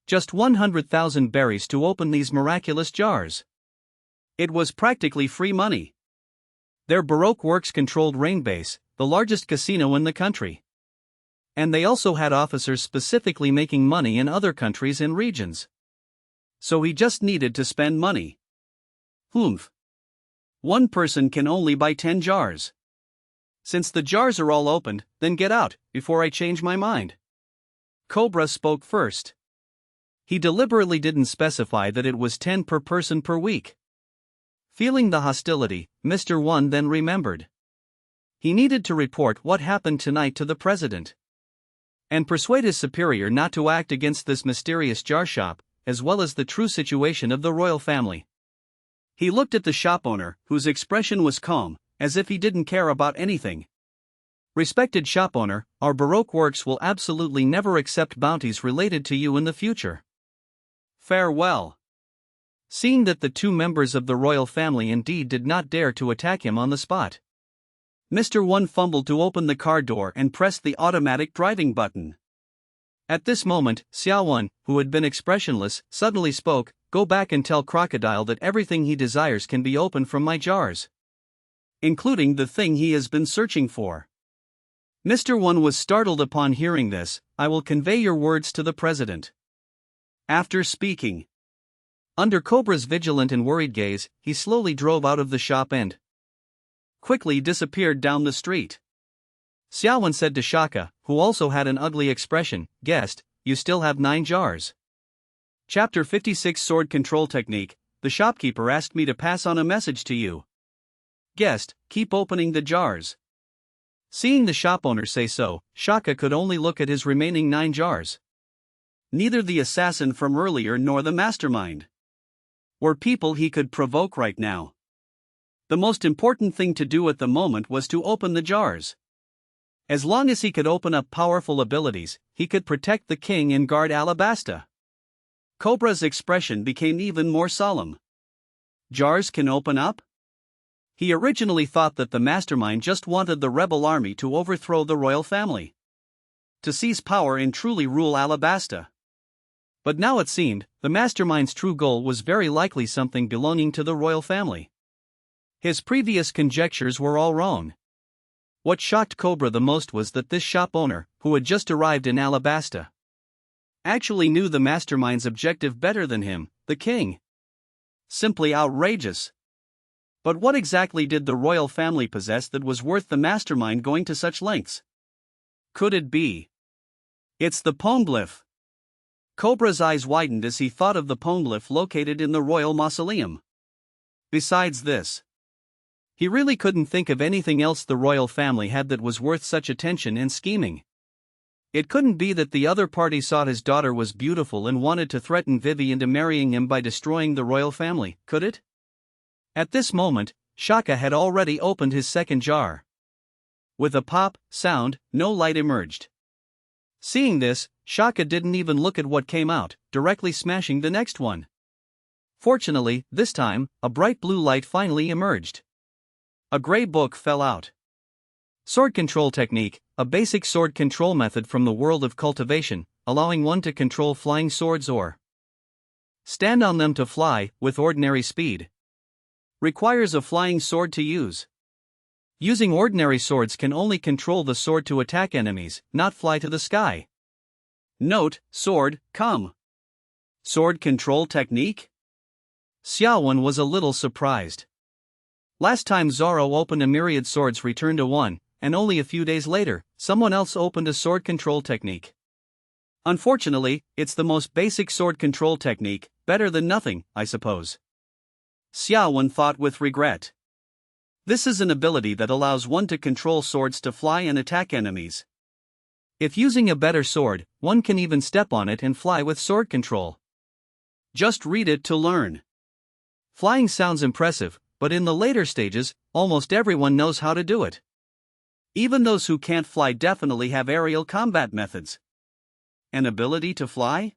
Just 100,000 berries to open these miraculous jars. It was practically free money. Their Baroque works controlled Rainbase, the largest casino in the country. And they also had officers specifically making money in other countries and regions. So he just needed to spend money. Humph. One person can only buy 10 jars. Since the jars are all opened, then get out, before I change my mind. Cobra spoke first. He deliberately didn't specify that it was 10 per person per week. Feeling the hostility, Mr. Wen then remembered. He needed to report what happened tonight to the president. And persuade his superior not to act against this mysterious jar shop, as well as the true situation of the royal family. He looked at the shop owner, whose expression was calm, as if he didn't care about anything. "Respected shop owner, our Baroque works will absolutely never accept bounties related to you in the future. Farewell." Seeing that the 2 members of the royal family indeed did not dare to attack him on the spot, Mr. Wen fumbled to open the car door and pressed the automatic driving button. At this moment, Xia Wen, who had been expressionless, suddenly spoke, "Go back and tell Crocodile that everything he desires can be opened from my jars. Including the thing he has been searching for." Mr. Wen was startled upon hearing this. "I will convey your words to the president." After speaking, Under Cobra's vigilant and worried gaze, he slowly drove out of the shop and quickly disappeared down the street. Xia Wen said to Shaka, who also had an ugly expression, "Guest, you still have 9 jars." Chapter 56 Sword Control Technique. The shopkeeper asked me to pass on a message to you. Guest, keep opening the jars. Seeing the shop owner say so, Shaka could only look at his remaining 9 jars. Neither the assassin from earlier nor the mastermind were people he could provoke right now. The most important thing to do at the moment was to open the jars. As long as he could open up powerful abilities, he could protect the king and guard Alabasta. Cobra's expression became even more solemn. Jars can open up? He originally thought that the mastermind just wanted the rebel army to overthrow the royal family, to seize power and truly rule Alabasta. But now it seemed, the mastermind's true goal was very likely something belonging to the royal family. His previous conjectures were all wrong. What shocked Cobra the most was that this shop owner, who had just arrived in Alabasta, actually knew the mastermind's objective better than him, the king. Simply outrageous. But what exactly did the royal family possess that was worth the mastermind going to such lengths? Could it be? It's the poneglyph. Cobra's eyes widened as he thought of the poneglyph located in the royal mausoleum. Besides this, he really couldn't think of anything else the royal family had that was worth such attention and scheming. It couldn't be that the other party saw his daughter was beautiful and wanted to threaten Vivi into marrying him by destroying the royal family, could it? At this moment, Shaka had already opened his second jar. With a pop sound, no light emerged. Seeing this, Shaka didn't even look at what came out, directly smashing the next one. Fortunately, this time, a bright blue light finally emerged. A gray book fell out. Sword Control Technique, a basic sword control method from the world of cultivation, allowing one to control flying swords or stand on them to fly with ordinary speed. Requires a flying sword to use. Using ordinary swords can only control the sword to attack enemies, not fly to the sky. Note, sword, come. Sword Control Technique? Xia Wen was a little surprised. Last time Zoro opened a myriad swords returned to one, and only a few days later, someone else opened a sword control technique. Unfortunately, it's the most basic sword control technique, better than nothing, I suppose. Xia Wen thought with regret. This is an ability that allows one to control swords to fly and attack enemies. If using a better sword, one can even step on it and fly with sword control. Just read it to learn. Flying sounds impressive, but in the later stages, almost everyone knows how to do it. Even those who can't fly definitely have aerial combat methods. An ability to fly?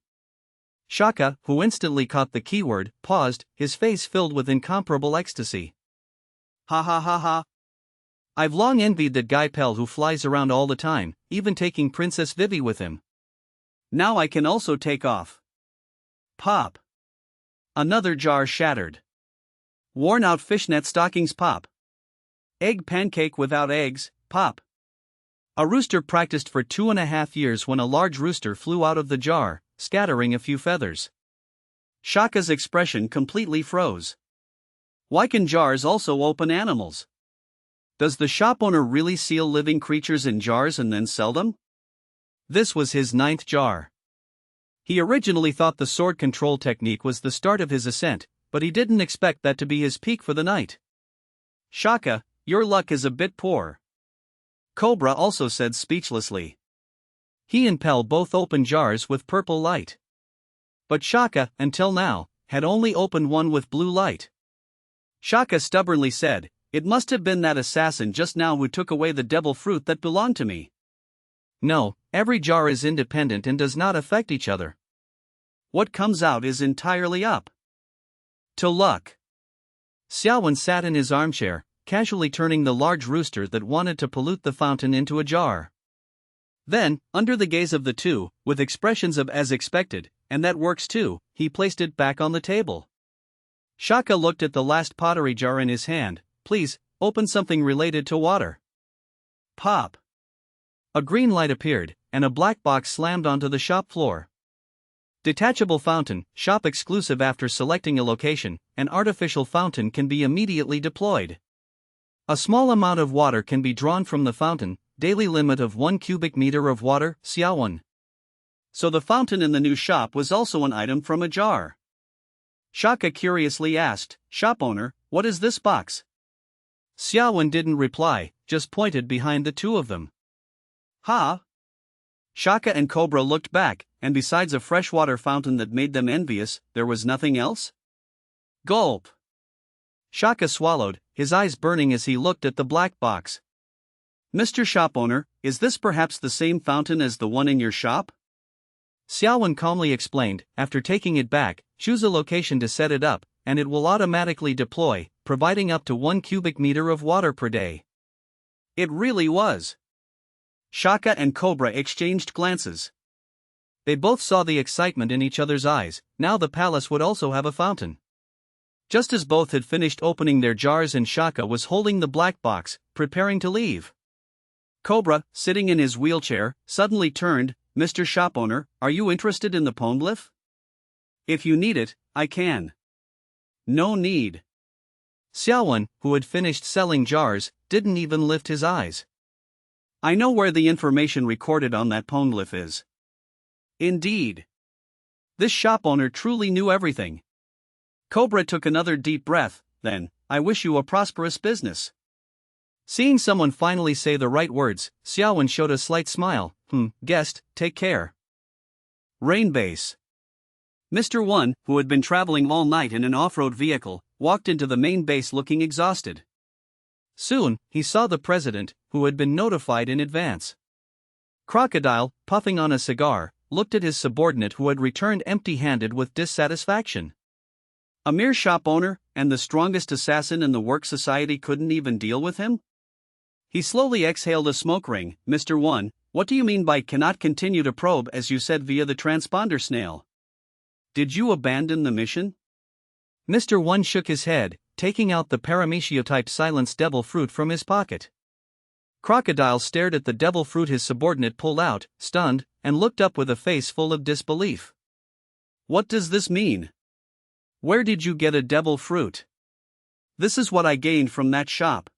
Shaka, who instantly caught the keyword, paused, his face filled with incomparable ecstasy. Ha ha ha ha. I've long envied that guy Pell who flies around all the time, even taking Princess Vivi with him. Now I can also take off. Pop. Another jar shattered. Worn out fishnet stockings pop. Egg pancake without eggs, pop. A rooster practiced for 2.5 years when a large rooster flew out of the jar, scattering a few feathers. Shaka's expression completely froze. Why can jars also open animals? Does the shop owner really seal living creatures in jars and then sell them? This was his 9th jar. He originally thought the sword control technique was the start of his ascent, but he didn't expect that to be his peak for the night. Shaka, your luck is a bit poor. Cobra also said speechlessly. He and Pell both opened jars with purple light. But Shaka, until now, had only opened one with blue light. Shaka stubbornly said, "It must have been that assassin just now who took away the devil fruit that belonged to me." No, every jar is independent and does not affect each other. What comes out is entirely up to luck. Xia Wen sat in his armchair, casually turning the large rooster that wanted to pollute the fountain into a jar. Then, under the gaze of the two, with expressions of "as expected," and "that works too," he placed it back on the table. Shaka looked at the last pottery jar in his hand. "Please, open something related to water." Pop. A green light appeared, and a black box slammed onto the shop floor. Detachable fountain, shop exclusive. After selecting a location, an artificial fountain can be immediately deployed. A small amount of water can be drawn from the fountain, daily limit of 1 cubic meter of water, Xia Wen. So the fountain in the new shop was also an item from a jar. Jakka curiously asked, "Shop owner, what is this box?" Xia Wen didn't reply, just pointed behind the two of them. "Ha?" Jakka and Cobra looked back, and besides a freshwater fountain that made them envious, there was nothing else? Gulp. Jakka swallowed, his eyes burning as he looked at the black box. "Mr. Shop owner, is this perhaps the same fountain as the one in your shop?" Xia Wen calmly explained, "After taking it back, choose a location to set it up, and it will automatically deploy, providing up to 1 cubic meter of water per day." It really was. Jakka and Cobra exchanged glances. They both saw the excitement in each other's eyes. Now the palace would also have a fountain. Just as both had finished opening their jars and Jakka was holding the black box, preparing to leave, Cobra, sitting in his wheelchair, suddenly turned, "Mr. Shop owner, are you interested in the poneglyph? If you need it, I can." "No need." Xia Wen, who had finished selling jars, didn't even lift his eyes. "I know where the information recorded on that poneglyph is." Indeed. This shop owner truly knew everything. Cobra took another deep breath, then, "I wish you a prosperous business." Seeing someone finally say the right words, Xia Wen showed a slight smile. Guest, take care." Rain base. Mr. One, who had been traveling all night in an off-road vehicle, walked into the main base looking exhausted. Soon, he saw the president, who had been notified in advance. Crocodile, puffing on a cigar, looked at his subordinate who had returned empty-handed with dissatisfaction. A mere shop owner, and the strongest assassin in the work society couldn't even deal with him? He slowly exhaled a smoke ring. "Mr. One, what do you mean by cannot continue to probe as you said via the transponder snail? Did you abandon the mission?" Mr. One shook his head, taking out the paramecia-type silenced devil fruit from his pocket. Crocodile stared at the devil fruit his subordinate pulled out, stunned, and looked up with a face full of disbelief. "What does this mean? Where did you get a devil fruit?" "This is what I gained from that shop."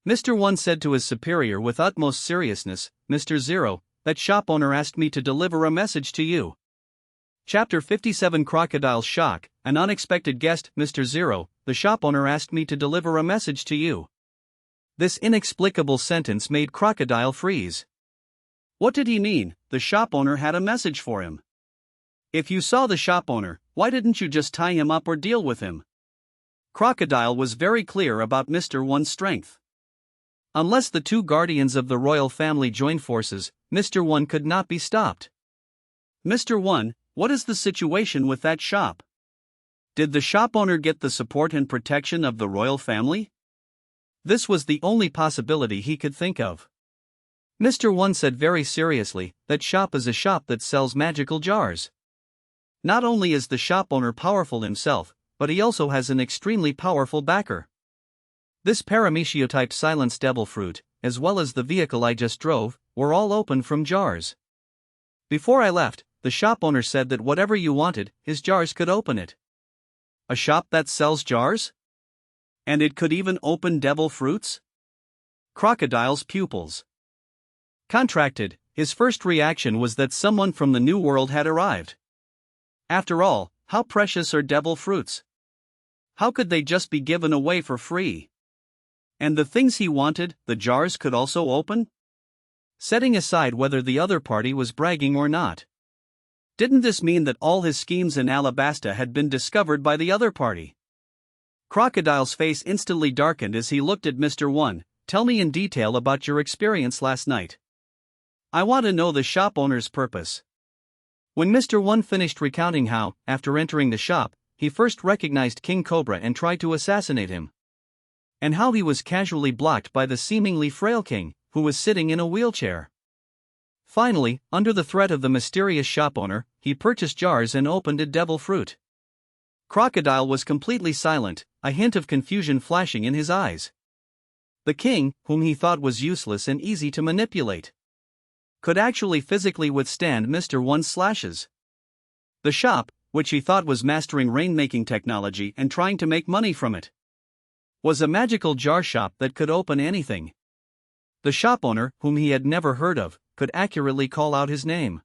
Mr. One said to his superior with utmost seriousness, "Mr. Zero, that shop owner asked me to deliver a message to you." Chapter 57 Crocodile's Shock, an unexpected guest. "Mr. Zero, the shop owner asked me to deliver a message to you." This inexplicable sentence made Crocodile freeze. What did he mean? The shop owner had a message for him. If you saw the shop owner, why didn't you just tie him up or deal with him? Crocodile was very clear about Mr. One's strength. Unless the two guardians of the royal family joined forces, Mr. One could not be stopped. "Mr. One, what is the situation with that shop? Did the shop owner get the support and protection of the royal family?" This was the only possibility he could think of. Mr. One said very seriously, "That shop is a shop that sells magical jars. Not only is the shop owner powerful himself, but he also has an extremely powerful backer. This paramecia-type silenced devil fruit, as well as the vehicle I just drove, were all opened from jars. Before I left, the shop owner said that whatever you wanted, his jars could open it." A shop that sells jars? And it could even open devil fruits? Crocodile's pupils contracted. His first reaction was that someone from the New World had arrived. After all, how precious are devil fruits? How could they just be given away for free? And the things he wanted, the jars could also open? Setting aside whether the other party was bragging or not. Didn't this mean that all his schemes in Alabasta had been discovered by the other party? Crocodile's face instantly darkened as he looked at Mr. One. "Tell me in detail about your experience last night. I want to know the shop owner's purpose." When Mr. One finished recounting how, after entering the shop, he first recognized King Cobra and tried to assassinate him, and how he was casually blocked by the seemingly frail king, who was sitting in a wheelchair. Finally, under the threat of the mysterious shop owner, he purchased jars and opened a devil fruit. Crocodile was completely silent, a hint of confusion flashing in his eyes. The king, whom he thought was useless and easy to manipulate, could actually physically withstand Mr. One's slashes. The shop, which he thought was mastering rainmaking technology and trying to make money from it, was a magical jar shop that could open anything. The shop owner, whom he had never heard of, could accurately call out his name.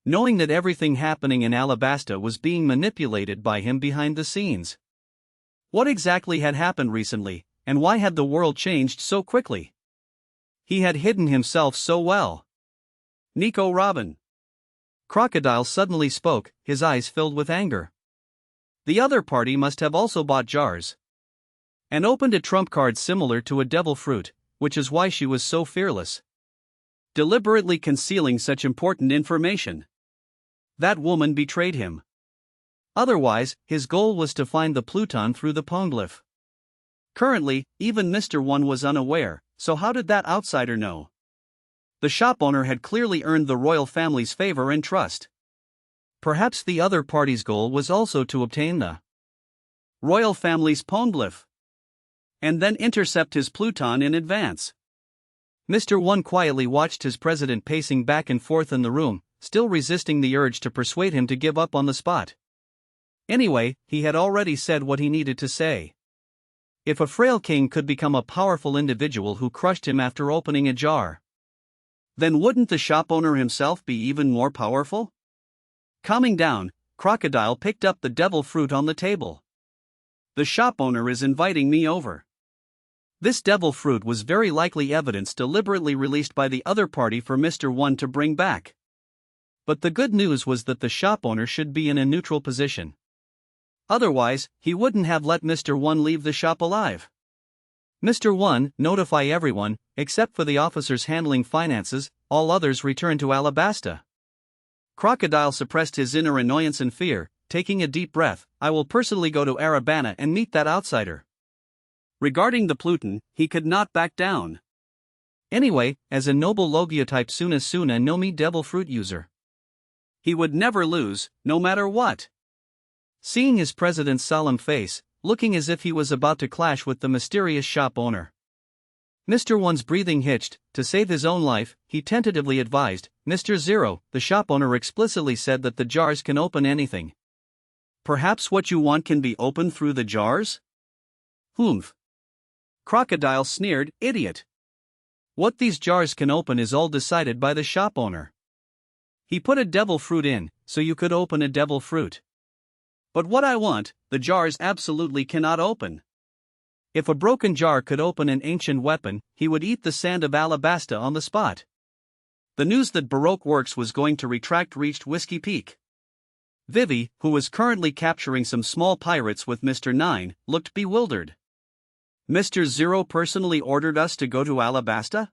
Knowing that everything happening in Alabasta was being manipulated by him behind the scenes. What exactly had happened recently, and why had the world changed so quickly? He had hidden himself so well. Nico Robin. Crocodile suddenly spoke, his eyes filled with anger. The other party must have also bought jars and opened a trump card similar to a devil fruit, which is why she was so fearless, deliberately concealing such important information. That woman betrayed him. Otherwise, his goal was to find the Pluton through the poneglyph. Currently, even Mr. One was unaware, so how did that outsider know? The shop owner had clearly earned the royal family's favor and trust. Perhaps the other party's goal was also to obtain the royal family's poneglyph and then intercept his Pluton in advance. Mr. One quietly watched his president pacing back and forth in the room, still resisting the urge to persuade him to give up on the spot. Anyway, he had already said what he needed to say. If a frail king could become a powerful individual who crushed him after opening a jar, then wouldn't the shop owner himself be even more powerful? Calming down, Crocodile picked up the devil fruit on the table. The shop owner is inviting me over. This devil fruit was very likely evidence deliberately released by the other party for Mr. One to bring back. But the good news was that the shop owner should be in a neutral position. Otherwise, he wouldn't have let Mr. One leave the shop alive. Mr. One, notify everyone, except for the officers handling finances, all others return to Alabasta. Crocodile suppressed his inner annoyance and fear, taking a deep breath. I will personally go to Arabana and meet that outsider. Regarding the Pluton, he could not back down. Anyway, as a noble Logiotype Suna Nomi devil fruit user, he would never lose, no matter what. Seeing his president's solemn face, looking as if he was about to clash with the mysterious shop owner, Mr. One's breathing hitched. To save his own life, he tentatively advised, Mr. Zero, the shop owner explicitly said that the jars can open anything. Perhaps what you want can be opened through the jars? Humph. Crocodile sneered, idiot. What these jars can open is all decided by the shop owner. He put a devil fruit in, so you could open a devil fruit. But what I want, the jars absolutely cannot open. If a broken jar could open an ancient weapon, he would eat the sand of Alabasta on the spot. The news that Baroque Works was going to retract reached Whiskey Peak. Vivi, who was currently capturing some small pirates with Mr. Nine, looked bewildered. Mr. Zero personally ordered us to go to Alabasta?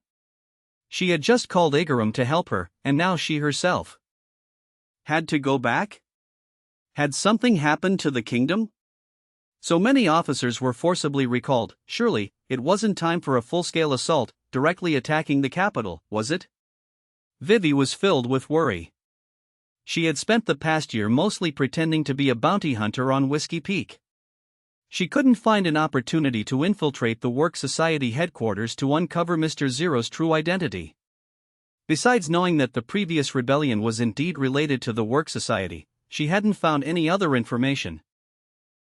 She had just called Igaram to help her, and now she herself had to go back? Had something happened to the kingdom? So many officers were forcibly recalled. Surely, it wasn't time for a full-scale assault, directly attacking the capital, was it? Vivi was filled with worry. She had spent the past year mostly pretending to be a bounty hunter on Whiskey Peak. She couldn't find an opportunity to infiltrate the Work Society headquarters to uncover Mr. Zero's true identity. Besides knowing that the previous rebellion was indeed related to the Work Society, she hadn't found any other information.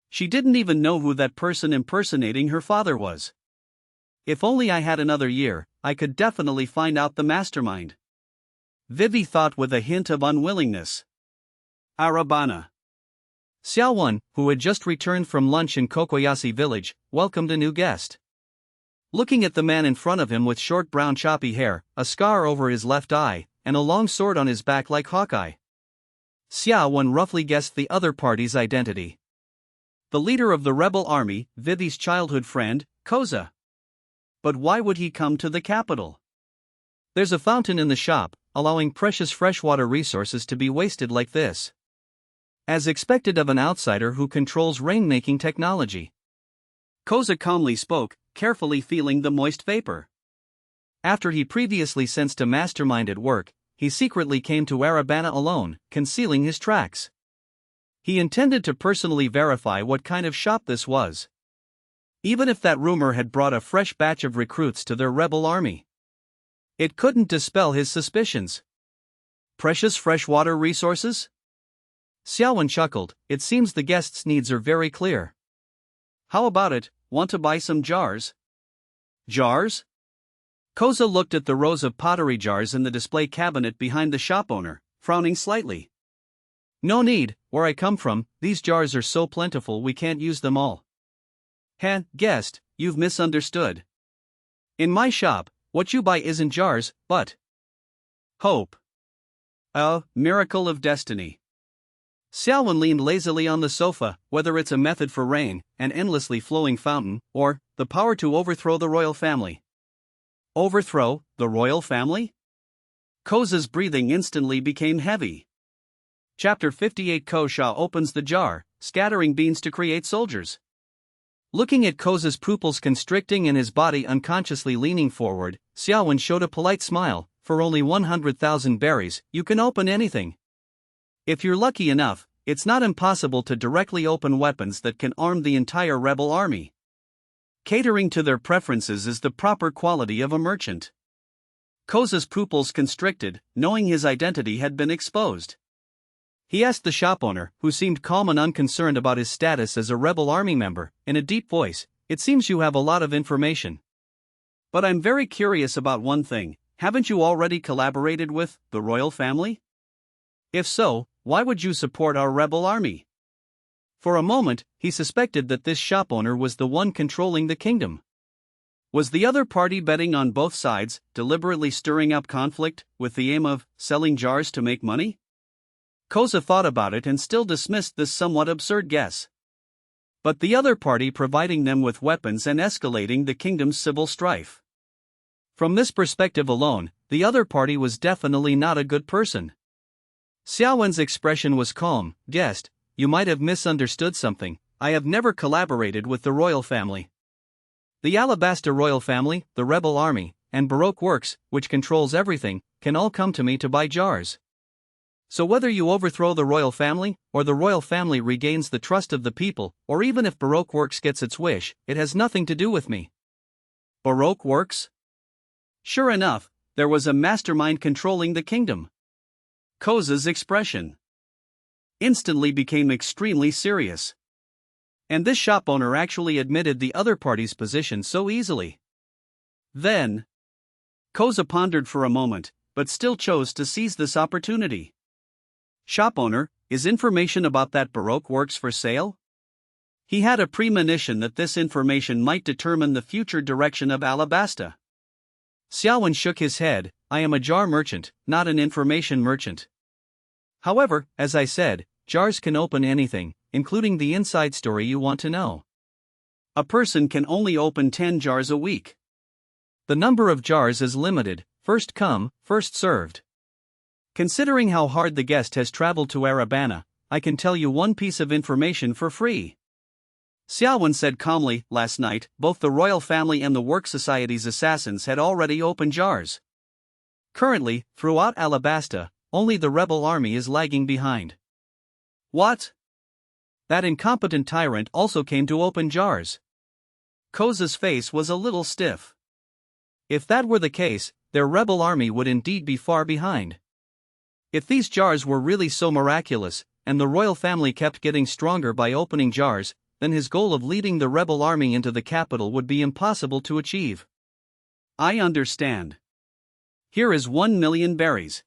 She didn't even know who that person impersonating her father was. If only I had another year, I could definitely find out the mastermind. Vivi thought with a hint of unwillingness. Arabana. Xia Wen, who had just returned from lunch in Kokoyashi village, welcomed a new guest. Looking at the man in front of him with short brown choppy hair, a scar over his left eye, and a long sword on his back like Hawkeye, Xia Wen roughly guessed the other party's identity. The leader of the rebel army, Vivi's childhood friend, Kosa. But why would he come to the capital? There's a fountain in the shop, allowing precious freshwater resources to be wasted like this. As expected of an outsider who controls rainmaking technology. Kosa calmly spoke, carefully feeling the moist vapor. After he previously sensed a mastermind at work, he secretly came to Arabana alone, concealing his tracks. He intended to personally verify what kind of shop this was. Even if that rumor had brought a fresh batch of recruits to their rebel army, it couldn't dispel his suspicions. Precious freshwater resources? Xia Wen chuckled, it seems the guest's needs are very clear. How about it, want to buy some jars? Jars? Kosa looked at the rows of pottery jars in the display cabinet behind the shop owner, frowning slightly. No need, where I come from, these jars are so plentiful we can't use them all. Guest, you've misunderstood. In my shop, what you buy isn't jars, but hope. A miracle of destiny. Xia Wen leaned lazily on the sofa, whether it's a method for rain, an endlessly flowing fountain, or the power to overthrow the royal family. Overthrow the royal family? Kosa's breathing instantly became heavy. Chapter 58 Kosa opens the jar, scattering beans to create soldiers. Looking at Kosa's pupils constricting and his body unconsciously leaning forward, Xia Wen showed a polite smile. For only 100,000 berries, you can open anything. If you're lucky enough, it's not impossible to directly open weapons that can arm the entire rebel army. Catering to their preferences is the proper quality of a merchant. Kosa's pupils constricted, knowing his identity had been exposed. He asked the shop owner, who seemed calm and unconcerned about his status as a rebel army member, in a deep voice, it seems you have a lot of information. But I'm very curious about one thing, haven't you already collaborated with the royal family? If so, why would you support our rebel army? For a moment, he suspected that this shop owner was the one controlling the kingdom. Was the other party betting on both sides, deliberately stirring up conflict, with the aim of selling jars to make money? Kosa thought about it and still dismissed this somewhat absurd guess. But the other party providing them with weapons and escalating the kingdom's civil strife. From this perspective alone, the other party was definitely not a good person. Xia Wen's expression was calm. Guest, you might have misunderstood something, I have never collaborated with the royal family. The Alabasta royal family, the rebel army, and Baroque Works, which controls everything, can all come to me to buy jars. So whether you overthrow the royal family, or the royal family regains the trust of the people, or even if Baroque Works gets its wish, it has nothing to do with me. Baroque Works? Sure enough, there was a mastermind controlling the kingdom. Kosa's expression instantly became extremely serious. And this shop owner actually admitted the other party's position so easily. Then, Kosa pondered for a moment, but still chose to seize this opportunity. Shop owner, is information about that Baroque Works for sale? He had a premonition that this information might determine the future direction of Alabasta. Xia Wen shook his head, I am a jar merchant, not an information merchant. However, as I said, jars can open anything, including the inside story you want to know. A person can only open 10 jars a week. The number of jars is limited, first come, first served. Considering how hard the guest has traveled to Arabana, I can tell you one piece of information for free. Xia Wen said calmly, last night, both the royal family and the Work Society's assassins had already opened jars. Currently, throughout Alabasta, only the rebel army is lagging behind. What? That incompetent tyrant also came to open jars. Kosa's face was a little stiff. If that were the case, their rebel army would indeed be far behind. If these jars were really so miraculous, and the royal family kept getting stronger by opening jars, then his goal of leading the rebel army into the capital would be impossible to achieve. I understand. Here is 1,000,000 berries.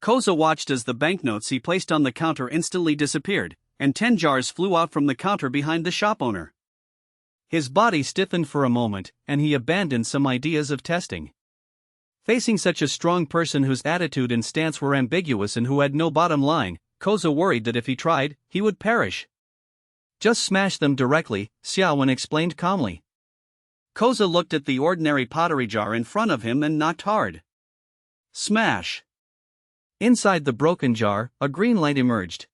Kosa watched as the banknotes he placed on the counter instantly disappeared, and 10 jars flew out from the counter behind the shop owner. His body stiffened for a moment, and he abandoned some ideas of testing. Facing such a strong person whose attitude and stance were ambiguous and who had no bottom line, Kosa worried that if he tried, he would perish. Just smash them directly, Xia Wen explained calmly. Kosa looked at the ordinary pottery jar in front of him and knocked hard. Smash! Inside the broken jar, a green light emerged.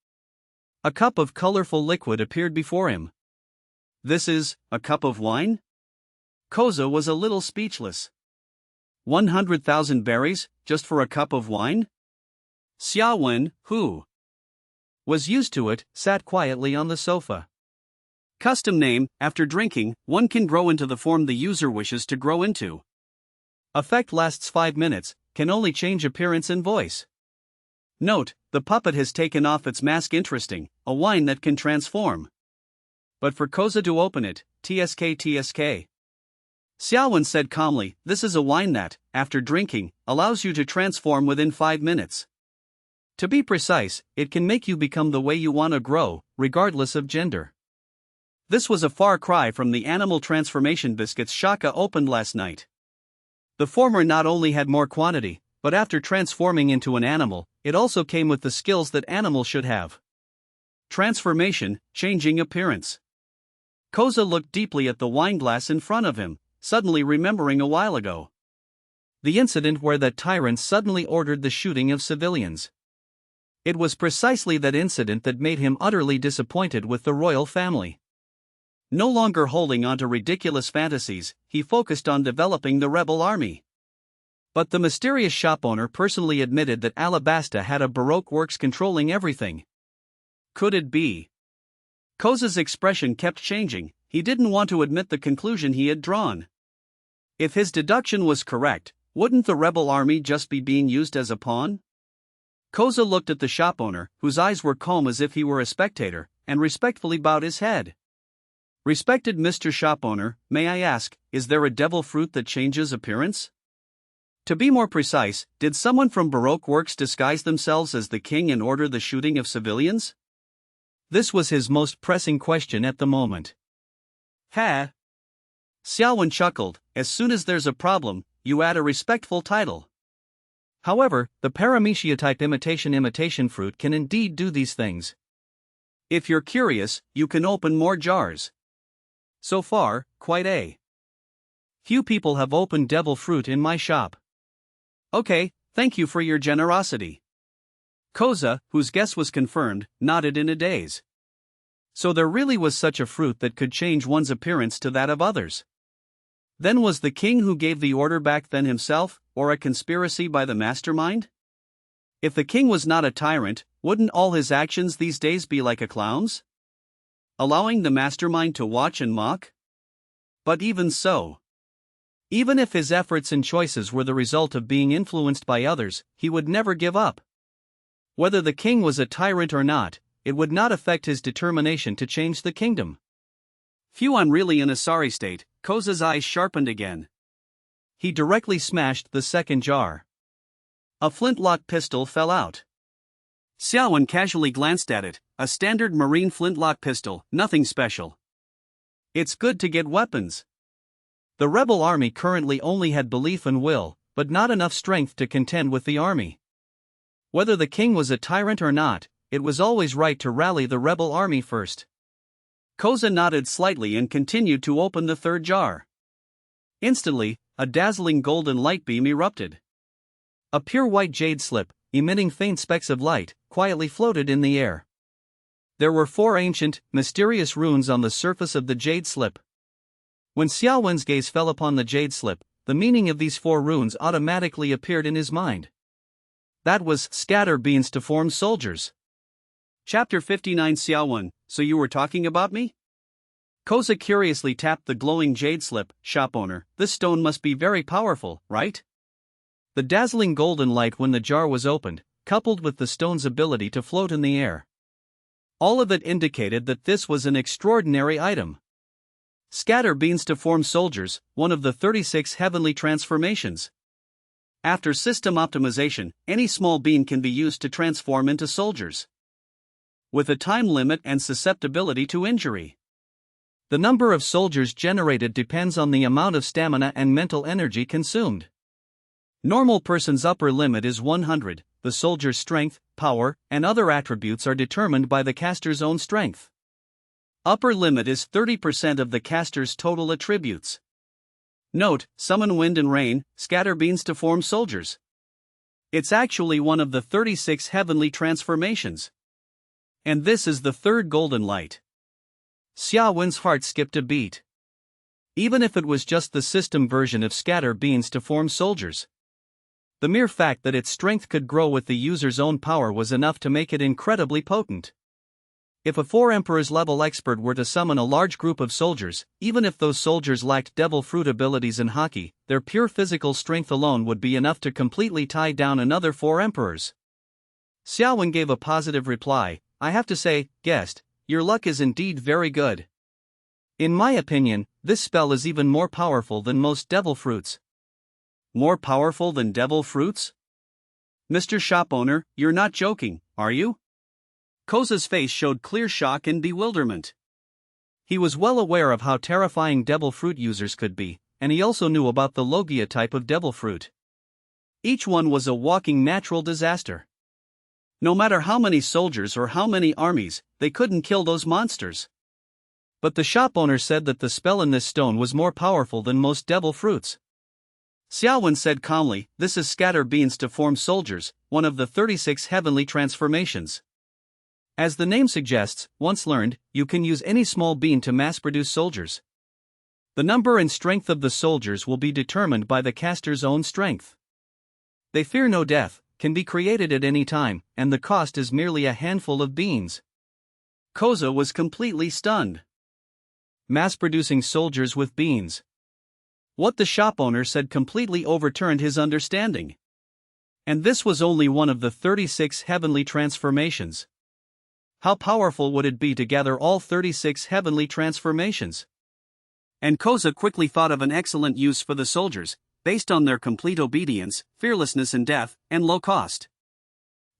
A cup of colorful liquid appeared before him. This is a cup of wine? Kosa was a little speechless. 100,000 berries, just for a cup of wine? Xia Wen, who was used to it, sat quietly on the sofa. Custom name, after drinking, one can grow into the form the user wishes to grow into. Effect lasts 5 minutes, can only change appearance and voice. Note, the puppet has taken off its mask. Interesting, a wine that can transform. But for Kosa to open it, tsk. Xia Wen said calmly, this is a wine that, after drinking, allows you to transform within 5 minutes. To be precise, it can make you become the way you want to grow, regardless of gender. This was a far cry from the animal transformation biscuits Jakka opened last night. The former not only had more quantity, but after transforming into an animal, it also came with the skills that animals should have. Transformation, changing appearance. Kosa looked deeply at the wineglass in front of him, suddenly remembering a while ago. The incident where that tyrant suddenly ordered the shooting of civilians. It was precisely that incident that made him utterly disappointed with the royal family. No longer holding on to ridiculous fantasies, he focused on developing the rebel army. But the mysterious shop owner personally admitted that Alabasta had a Baroque works controlling everything. Could it be? Kosa's expression kept changing. He didn't want to admit the conclusion he had drawn. If his deduction was correct, wouldn't the rebel army just be being used as a pawn? Kosa looked at the shop owner, whose eyes were calm as if he were a spectator, and respectfully bowed his head. Respected Mr. Shop Owner, may I ask, is there a devil fruit that changes appearance? To be more precise, did someone from Baroque works disguise themselves as the king and order the shooting of civilians? This was his most pressing question at the moment. Ha! Xia Wen chuckled, as soon as there's a problem, you add a respectful title. However, the paramecia-type imitation fruit can indeed do these things. If you're curious, you can open more jars. So far, quite a few people have opened devil fruit in my shop. Okay, thank you for your generosity. Kosa, whose guess was confirmed, nodded in a daze. So there really was such a fruit that could change one's appearance to that of others. Then was the king who gave the order back then himself, or a conspiracy by the mastermind? If the king was not a tyrant, wouldn't all his actions these days be like a clown's? Allowing the mastermind to watch and mock? But even so, even if his efforts and choices were the result of being influenced by others, he would never give up. Whether the king was a tyrant or not, it would not affect his determination to change the kingdom. Phew, I'm really in a sorry state. Kosa's eyes sharpened again. He directly smashed the second jar. A flintlock pistol fell out. Xia Wen casually glanced at it, a standard marine flintlock pistol, nothing special. It's good to get weapons. The rebel army currently only had belief and will, but not enough strength to contend with the army. Whether the king was a tyrant or not, it was always right to rally the rebel army first. Kosa nodded slightly and continued to open the third jar. Instantly, a dazzling golden light beam erupted. A pure white jade slip, emitting faint specks of light, quietly floated in the air. There were 4 ancient, mysterious runes on the surface of the jade slip. When Xia Wen's gaze fell upon the jade slip, the meaning of these 4 runes automatically appeared in his mind. That was scatter beans to form soldiers. Chapter 59. Xia Wen, so you were talking about me? Kosa curiously tapped the glowing jade slip. Shop owner, this stone must be very powerful, right? The dazzling golden light when the jar was opened, coupled with the stone's ability to float in the air. All of it indicated that this was an extraordinary item. Scatter beans to form soldiers, one of the 36 heavenly transformations. After system optimization, any small bean can be used to transform into soldiers, with a time limit and susceptibility to injury. The number of soldiers generated depends on the amount of stamina and mental energy consumed. Normal person's upper limit is 100, the soldier's strength, power, and other attributes are determined by the caster's own strength. Upper limit is 30% of the caster's total attributes. Note, summon wind and rain, scatter beans to form soldiers. It's actually one of the 36 heavenly transformations. And this is the third golden light. Xia Wen's heart skipped a beat. Even if it was just the system version of scatter beans to form soldiers, the mere fact that its strength could grow with the user's own power was enough to make it incredibly potent. If a 4 Emperors level expert were to summon a large group of soldiers, even if those soldiers lacked devil fruit abilities in hockey, their pure physical strength alone would be enough to completely tie down another 4 Emperors. Xia Wen gave a positive reply. I have to say, guest, your luck is indeed very good. In my opinion, this spell is even more powerful than most devil fruits. More powerful than devil fruits? Mr. Shop Owner, you're not joking, are you? Kosa's face showed clear shock and bewilderment. He was well aware of how terrifying devil fruit users could be, and he also knew about the Logia type of devil fruit. Each one was a walking natural disaster. No matter how many soldiers or how many armies, they couldn't kill those monsters. But the shop owner said that the spell in this stone was more powerful than most devil fruits. Xia Wen said calmly, this is scatter beans to form soldiers, one of the 36 heavenly transformations. As the name suggests, once learned, you can use any small bean to mass-produce soldiers. The number and strength of the soldiers will be determined by the caster's own strength. They fear no death, can be created at any time, and the cost is merely a handful of beans. Kosa was completely stunned. Mass-producing soldiers with beans. What the shop owner said completely overturned his understanding. And this was only one of the 36 heavenly transformations. How powerful would it be to gather all 36 heavenly transformations? And Kosa quickly thought of an excellent use for the soldiers, based on their complete obedience, fearlessness in death, and low cost.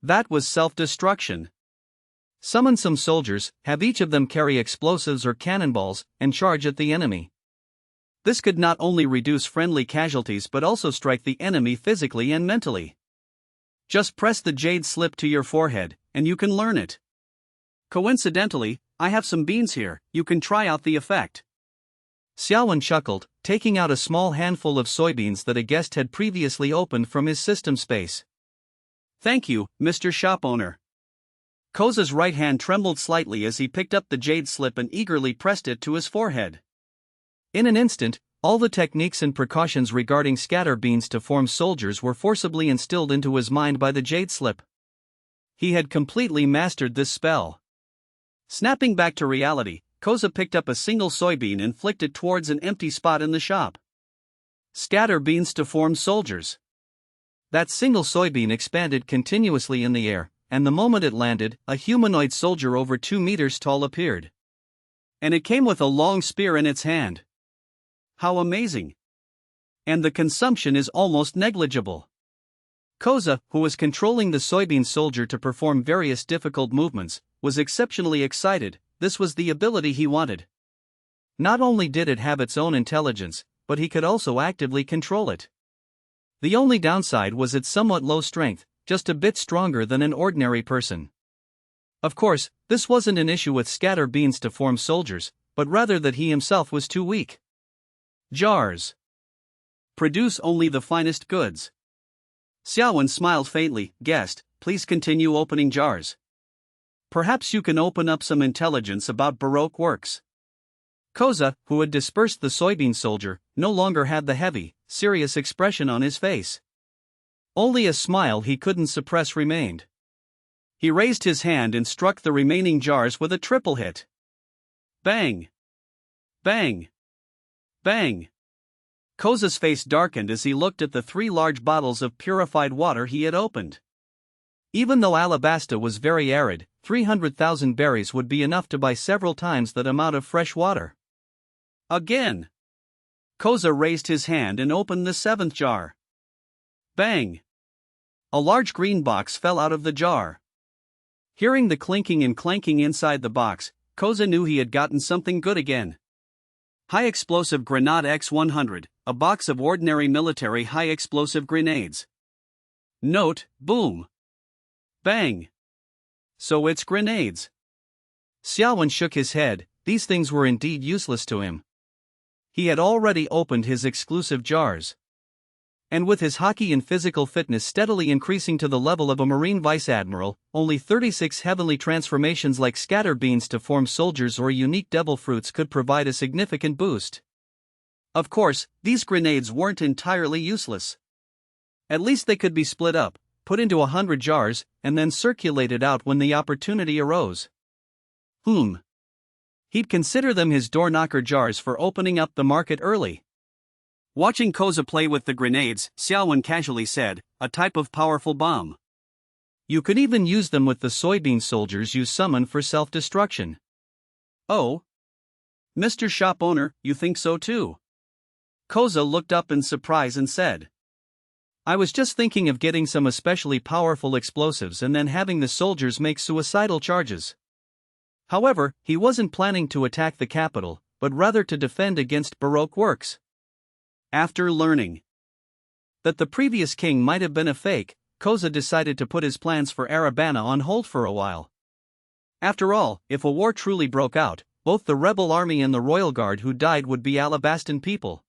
That was self-destruction. Summon some soldiers, have each of them carry explosives or cannonballs, and charge at the enemy. This could not only reduce friendly casualties but also strike the enemy physically and mentally. Just press the jade slip to your forehead, and you can learn it. Coincidentally, I have some beans here, you can try out the effect. Xia Wen chuckled, taking out a small handful of soybeans that a guest had previously opened from his system space. Thank you, Mr. Shop Owner. Kosa's right hand trembled slightly as he picked up the jade slip and eagerly pressed it to his forehead. In an instant, all the techniques and precautions regarding scatter beans to form soldiers were forcibly instilled into his mind by the jade slip. He had completely mastered this spell. Snapping back to reality, Kosa picked up a single soybean and flicked it towards an empty spot in the shop. Scatter beans to form soldiers. That single soybean expanded continuously in the air, and the moment it landed, a humanoid soldier over 2 meters tall appeared. And it came with a long spear in its hand. How amazing! And the consumption is almost negligible. Kosa, who was controlling the soybean soldier to perform various difficult movements, was exceptionally excited. This was the ability he wanted. Not only did it have its own intelligence, but he could also actively control it. The only downside was its somewhat low strength, just a bit stronger than an ordinary person. Of course, this wasn't an issue with scatter beans to form soldiers, but rather that he himself was too weak. Jars. Produce only the finest goods. Xia Wen smiled faintly. Guest, please continue opening jars. Perhaps you can open up some intelligence about Baroque works. Kosa, who had dispersed the soybean soldier, no longer had the heavy, serious expression on his face. Only a smile he couldn't suppress remained. He raised his hand and struck the remaining jars with a triple hit. Bang! Bang! Bang! Kosa's face darkened as he looked at the 3 large bottles of purified water he had opened. Even though Alabasta was very arid, 300,000 berries would be enough to buy several times that amount of fresh water. Again! Kosa raised his hand and opened the 7th jar. Bang! A large green box fell out of the jar. Hearing the clinking and clanking inside the box, Kosa knew he had gotten something good again. High-explosive grenade X-100, a box of ordinary military high-explosive grenades. Note, boom. Bang. So it's grenades. Xia Wen shook his head, these things were indeed useless to him. He had already opened his exclusive jars. And with his hockey and physical fitness steadily increasing to the level of a Marine Vice Admiral, only 36 heavenly transformations like scatter beans to form soldiers or unique devil fruits could provide a significant boost. Of course, these grenades weren't entirely useless. At least they could be split up, put into 100 jars, and then circulated out when the opportunity arose. He'd consider them his door-knocker jars for opening up the market early. Watching Kosa play with the grenades, Xia Wen casually said, a type of powerful bomb. You could even use them with the soybean soldiers you summon for self-destruction. Oh? Mr. Shop Owner, you think so too? Kosa looked up in surprise and said, I was just thinking of getting some especially powerful explosives and then having the soldiers make suicidal charges. However, he wasn't planning to attack the capital, but rather to defend against Baroque works. After learning that the previous king might have been a fake, Kosa decided to put his plans for Arabana on hold for a while. After all, if a war truly broke out, both the rebel army and the royal guard who died would be Alabastan people.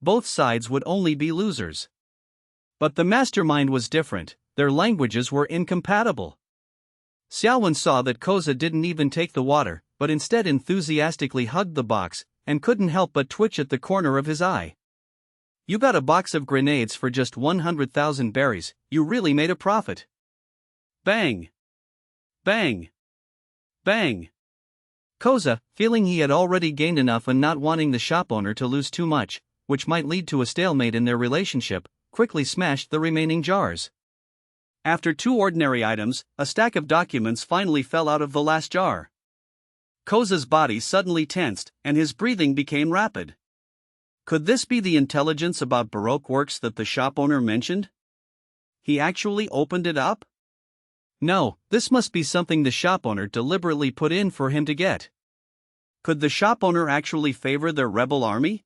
Both sides would only be losers. But the mastermind was different, their languages were incompatible. Xia Wen saw that Kosa didn't even take the water, but instead enthusiastically hugged the box, and couldn't help but twitch at the corner of his eye. You got a box of grenades for just 100,000 berries, you really made a profit. Bang! Bang! Bang! Kosa, feeling he had already gained enough and not wanting the shop owner to lose too much, which might lead to a stalemate in their relationship, quickly smashed the remaining jars. After 2 ordinary items, a stack of documents finally fell out of the last jar. Kosa's body suddenly tensed, and his breathing became rapid. Could this be the intelligence about Baroque works that the shop owner mentioned? He actually opened it up? No, this must be something the shop owner deliberately put in for him to get. Could the shop owner actually favor their rebel army?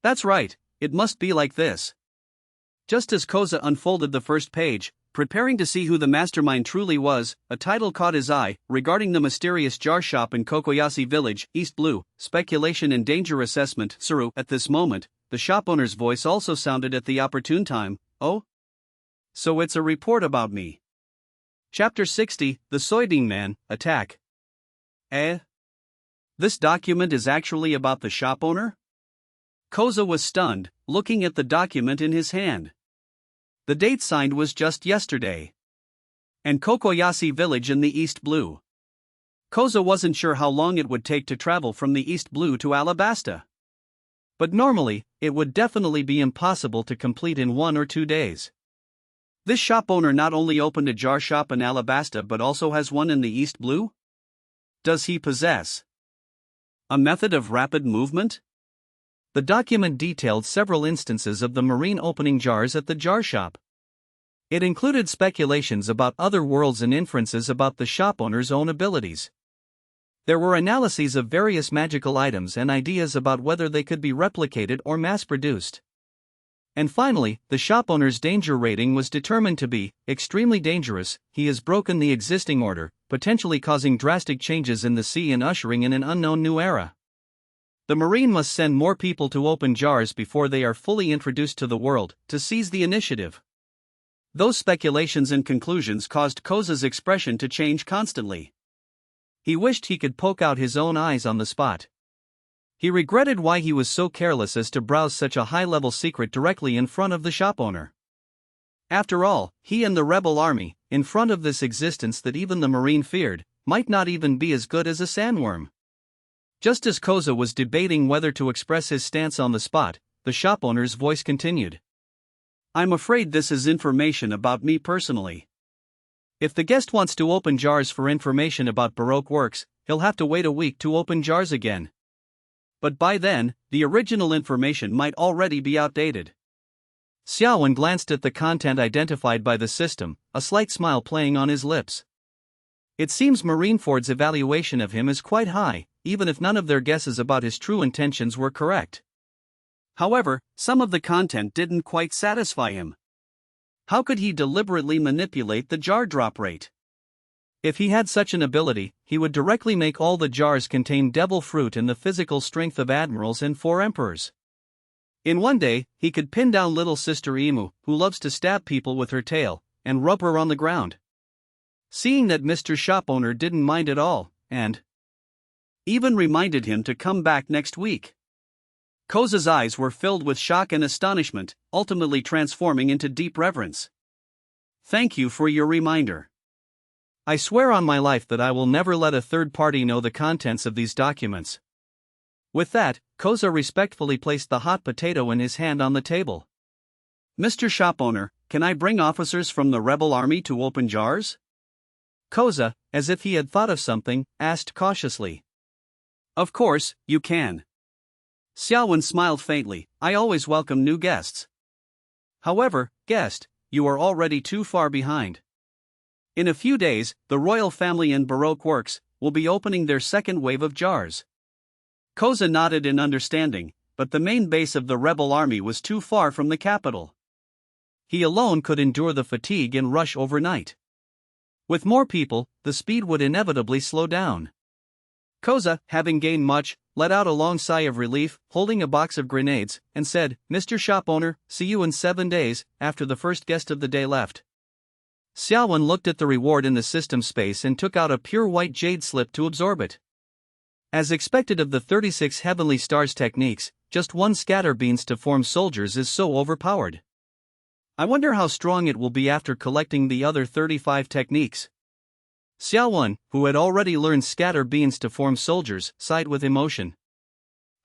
That's right, it must be like this. Just as Kosa unfolded the first page, preparing to see who the mastermind truly was, a title caught his eye, regarding the mysterious jar shop in Kokoyashi Village, East Blue, speculation and danger assessment, Suru. At this moment, the shop owner's voice also sounded at the opportune time. Oh? So it's a report about me. Chapter 60, The Soybean Man, Attack. Eh? This document is actually about the shop owner? Kosa was stunned, looking at the document in his hand. The date signed was just yesterday. And Kokoyashi Village in the East Blue. Kosa wasn't sure how long it would take to travel from the East Blue to Alabasta. But normally, it would definitely be impossible to complete in 1 or 2 days. This shop owner not only opened a jar shop in Alabasta but also has one in the East Blue? Does he possess a method of rapid movement? The document detailed several instances of the marine opening jars at the jar shop. It included speculations about other worlds and inferences about the shop owner's own abilities. There were analyses of various magical items and ideas about whether they could be replicated or mass-produced. And finally, the shop owner's danger rating was determined to be extremely dangerous. He has broken the existing order, potentially causing drastic changes in the sea and ushering in an unknown new era. The Marine must send more people to open jars before they are fully introduced to the world, to seize the initiative. Those speculations and conclusions caused Kosa's expression to change constantly. He wished he could poke out his own eyes on the spot. He regretted why he was so careless as to browse such a high-level secret directly in front of the shop owner. After all, he and the rebel army, in front of this existence that even the Marine feared, might not even be as good as a sandworm. Just as Kosa was debating whether to express his stance on the spot, the shop owner's voice continued. I'm afraid this is information about me personally. If the guest wants to open jars for information about Baroque works, he'll have to wait a week to open jars again. But by then, the original information might already be outdated. Xia Wen glanced at the content identified by the system, a slight smile playing on his lips. It seems Marineford's evaluation of him is quite high, even if none of their guesses about his true intentions were correct. However, some of the content didn't quite satisfy him. How could he deliberately manipulate the jar drop rate? If he had such an ability, he would directly make all the jars contain devil fruit and the physical strength of admirals and 4 emperors. In one day, he could pin down little sister Emu, who loves to stab people with her tail, and rub her on the ground. Seeing that Mr. Shop Owner didn't mind at all, and even reminded him to come back next week. Kosa's eyes were filled with shock and astonishment, ultimately transforming into deep reverence. Thank you for your reminder. I swear on my life that I will never let a third party know the contents of these documents. With that, Kosa respectfully placed the hot potato in his hand on the table. Mr. Shop Owner, can I bring officers from the rebel army to open jars? Kosa, as if he had thought of something, asked cautiously. Of course, you can. Xia Wen smiled faintly. I always welcome new guests. However, guest, you are already too far behind. In a few days, the royal family and Baroque works will be opening their second wave of jars. Kosa nodded in understanding, but the main base of the rebel army was too far from the capital. He alone could endure the fatigue and rush overnight. With more people, the speed would inevitably slow down. Kosa, having gained much, let out a long sigh of relief, holding a box of grenades, and said, Mr. Shop Owner, see you in 7 days, after the first guest of the day left. Xia Wen looked at the reward in the system space and took out a pure white jade slip to absorb it. As expected of the 36 Heavenly Stars techniques, just one scatter beans to form soldiers is so overpowered. I wonder how strong it will be after collecting the other 35 techniques. Xia Wen, who had already learned scatter beans to form soldiers, sighed with emotion.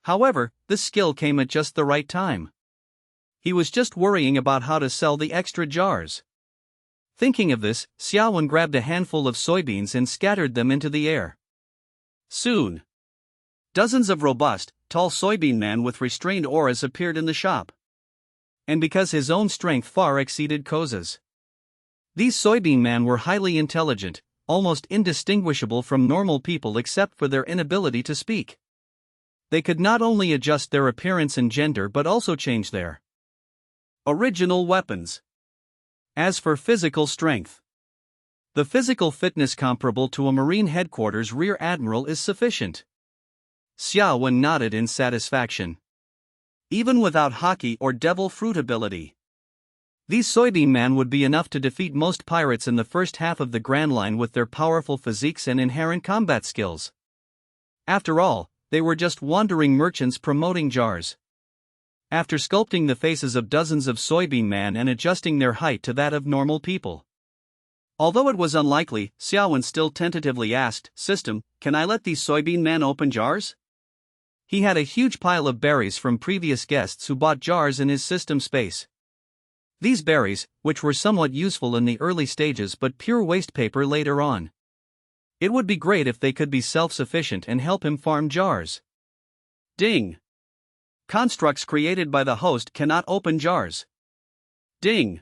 However, this skill came at just the right time. He was just worrying about how to sell the extra jars. Thinking of this, Xia Wen grabbed a handful of soybeans and scattered them into the air. Soon, dozens of robust, tall soybean men with restrained auras appeared in the shop. And because his own strength far exceeded Kosa's. These soybean men were highly intelligent, almost indistinguishable from normal people except for their inability to speak. They could not only adjust their appearance and gender but also change their original weapons. As for physical strength, the physical fitness comparable to a Marine headquarters rear admiral is sufficient. Xia Wen nodded in satisfaction. Even without hockey or devil fruit ability, these soybean men would be enough to defeat most pirates in the first half of the Grand Line with their powerful physiques and inherent combat skills. After all, they were just wandering merchants promoting jars. After sculpting the faces of dozens of soybean men and adjusting their height to that of normal people. Although it was unlikely, Xia Wen still tentatively asked, System, can I let these soybean men open jars? He had a huge pile of berries from previous guests who bought jars in his system space. These berries, which were somewhat useful in the early stages but pure waste paper later on. It would be great if they could be self-sufficient and help him farm jars. Ding! Constructs created by the host cannot open jars. Ding!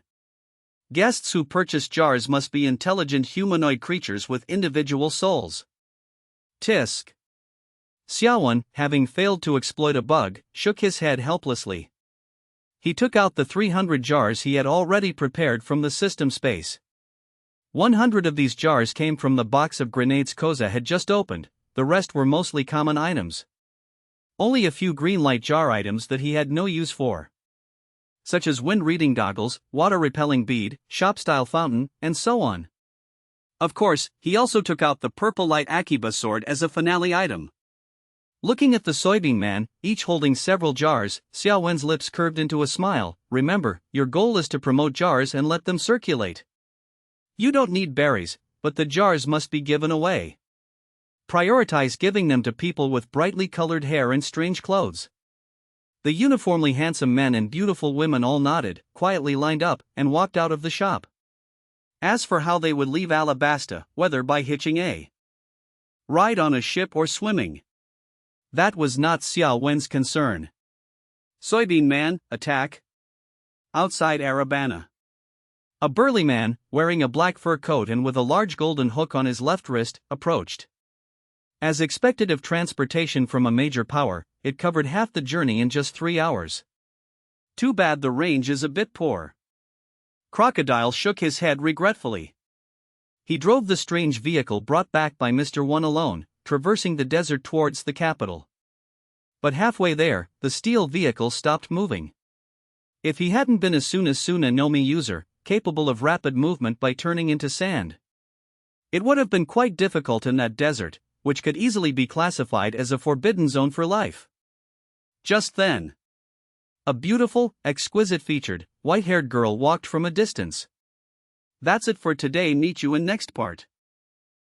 Guests who purchase jars must be intelligent humanoid creatures with individual souls. Tisk! Xia Wen, having failed to exploit a bug, shook his head helplessly. He took out the 300 jars he had already prepared from the system space. 100 of these jars came from the box of grenades Kosa had just opened, the rest were mostly common items. Only a few green light jar items that he had no use for. Such as wind-reading goggles, water-repelling bead, shop-style fountain, and so on. Of course, he also took out the purple light Akiba sword as a finale item. Looking at the soybean man, each holding several jars, Xia Wen's lips curved into a smile. Remember, your goal is to promote jars and let them circulate. You don't need berries, but the jars must be given away. Prioritize giving them to people with brightly colored hair and strange clothes. The uniformly handsome men and beautiful women all nodded, quietly lined up, and walked out of the shop. As for how they would leave Alabasta, whether by hitching a ride on a ship or swimming, that was not Xia Wen's concern. Soybean man, attack. Outside Arabana. A burly man, wearing a black fur coat and with a large golden hook on his left wrist, approached. As expected of transportation from a major power, it covered half the journey in just 3 hours. Too bad the range is a bit poor. Crocodile shook his head regretfully. He drove the strange vehicle brought back by Mr. One alone, traversing the desert towards the capital. But halfway there, the steel vehicle stopped moving. If he hadn't been a Nami user, capable of rapid movement by turning into sand, it would have been quite difficult in that desert, which could easily be classified as a forbidden zone for life. Just then, a beautiful, exquisite-featured, white-haired girl walked from a distance. That's it for today. Meet you in next part.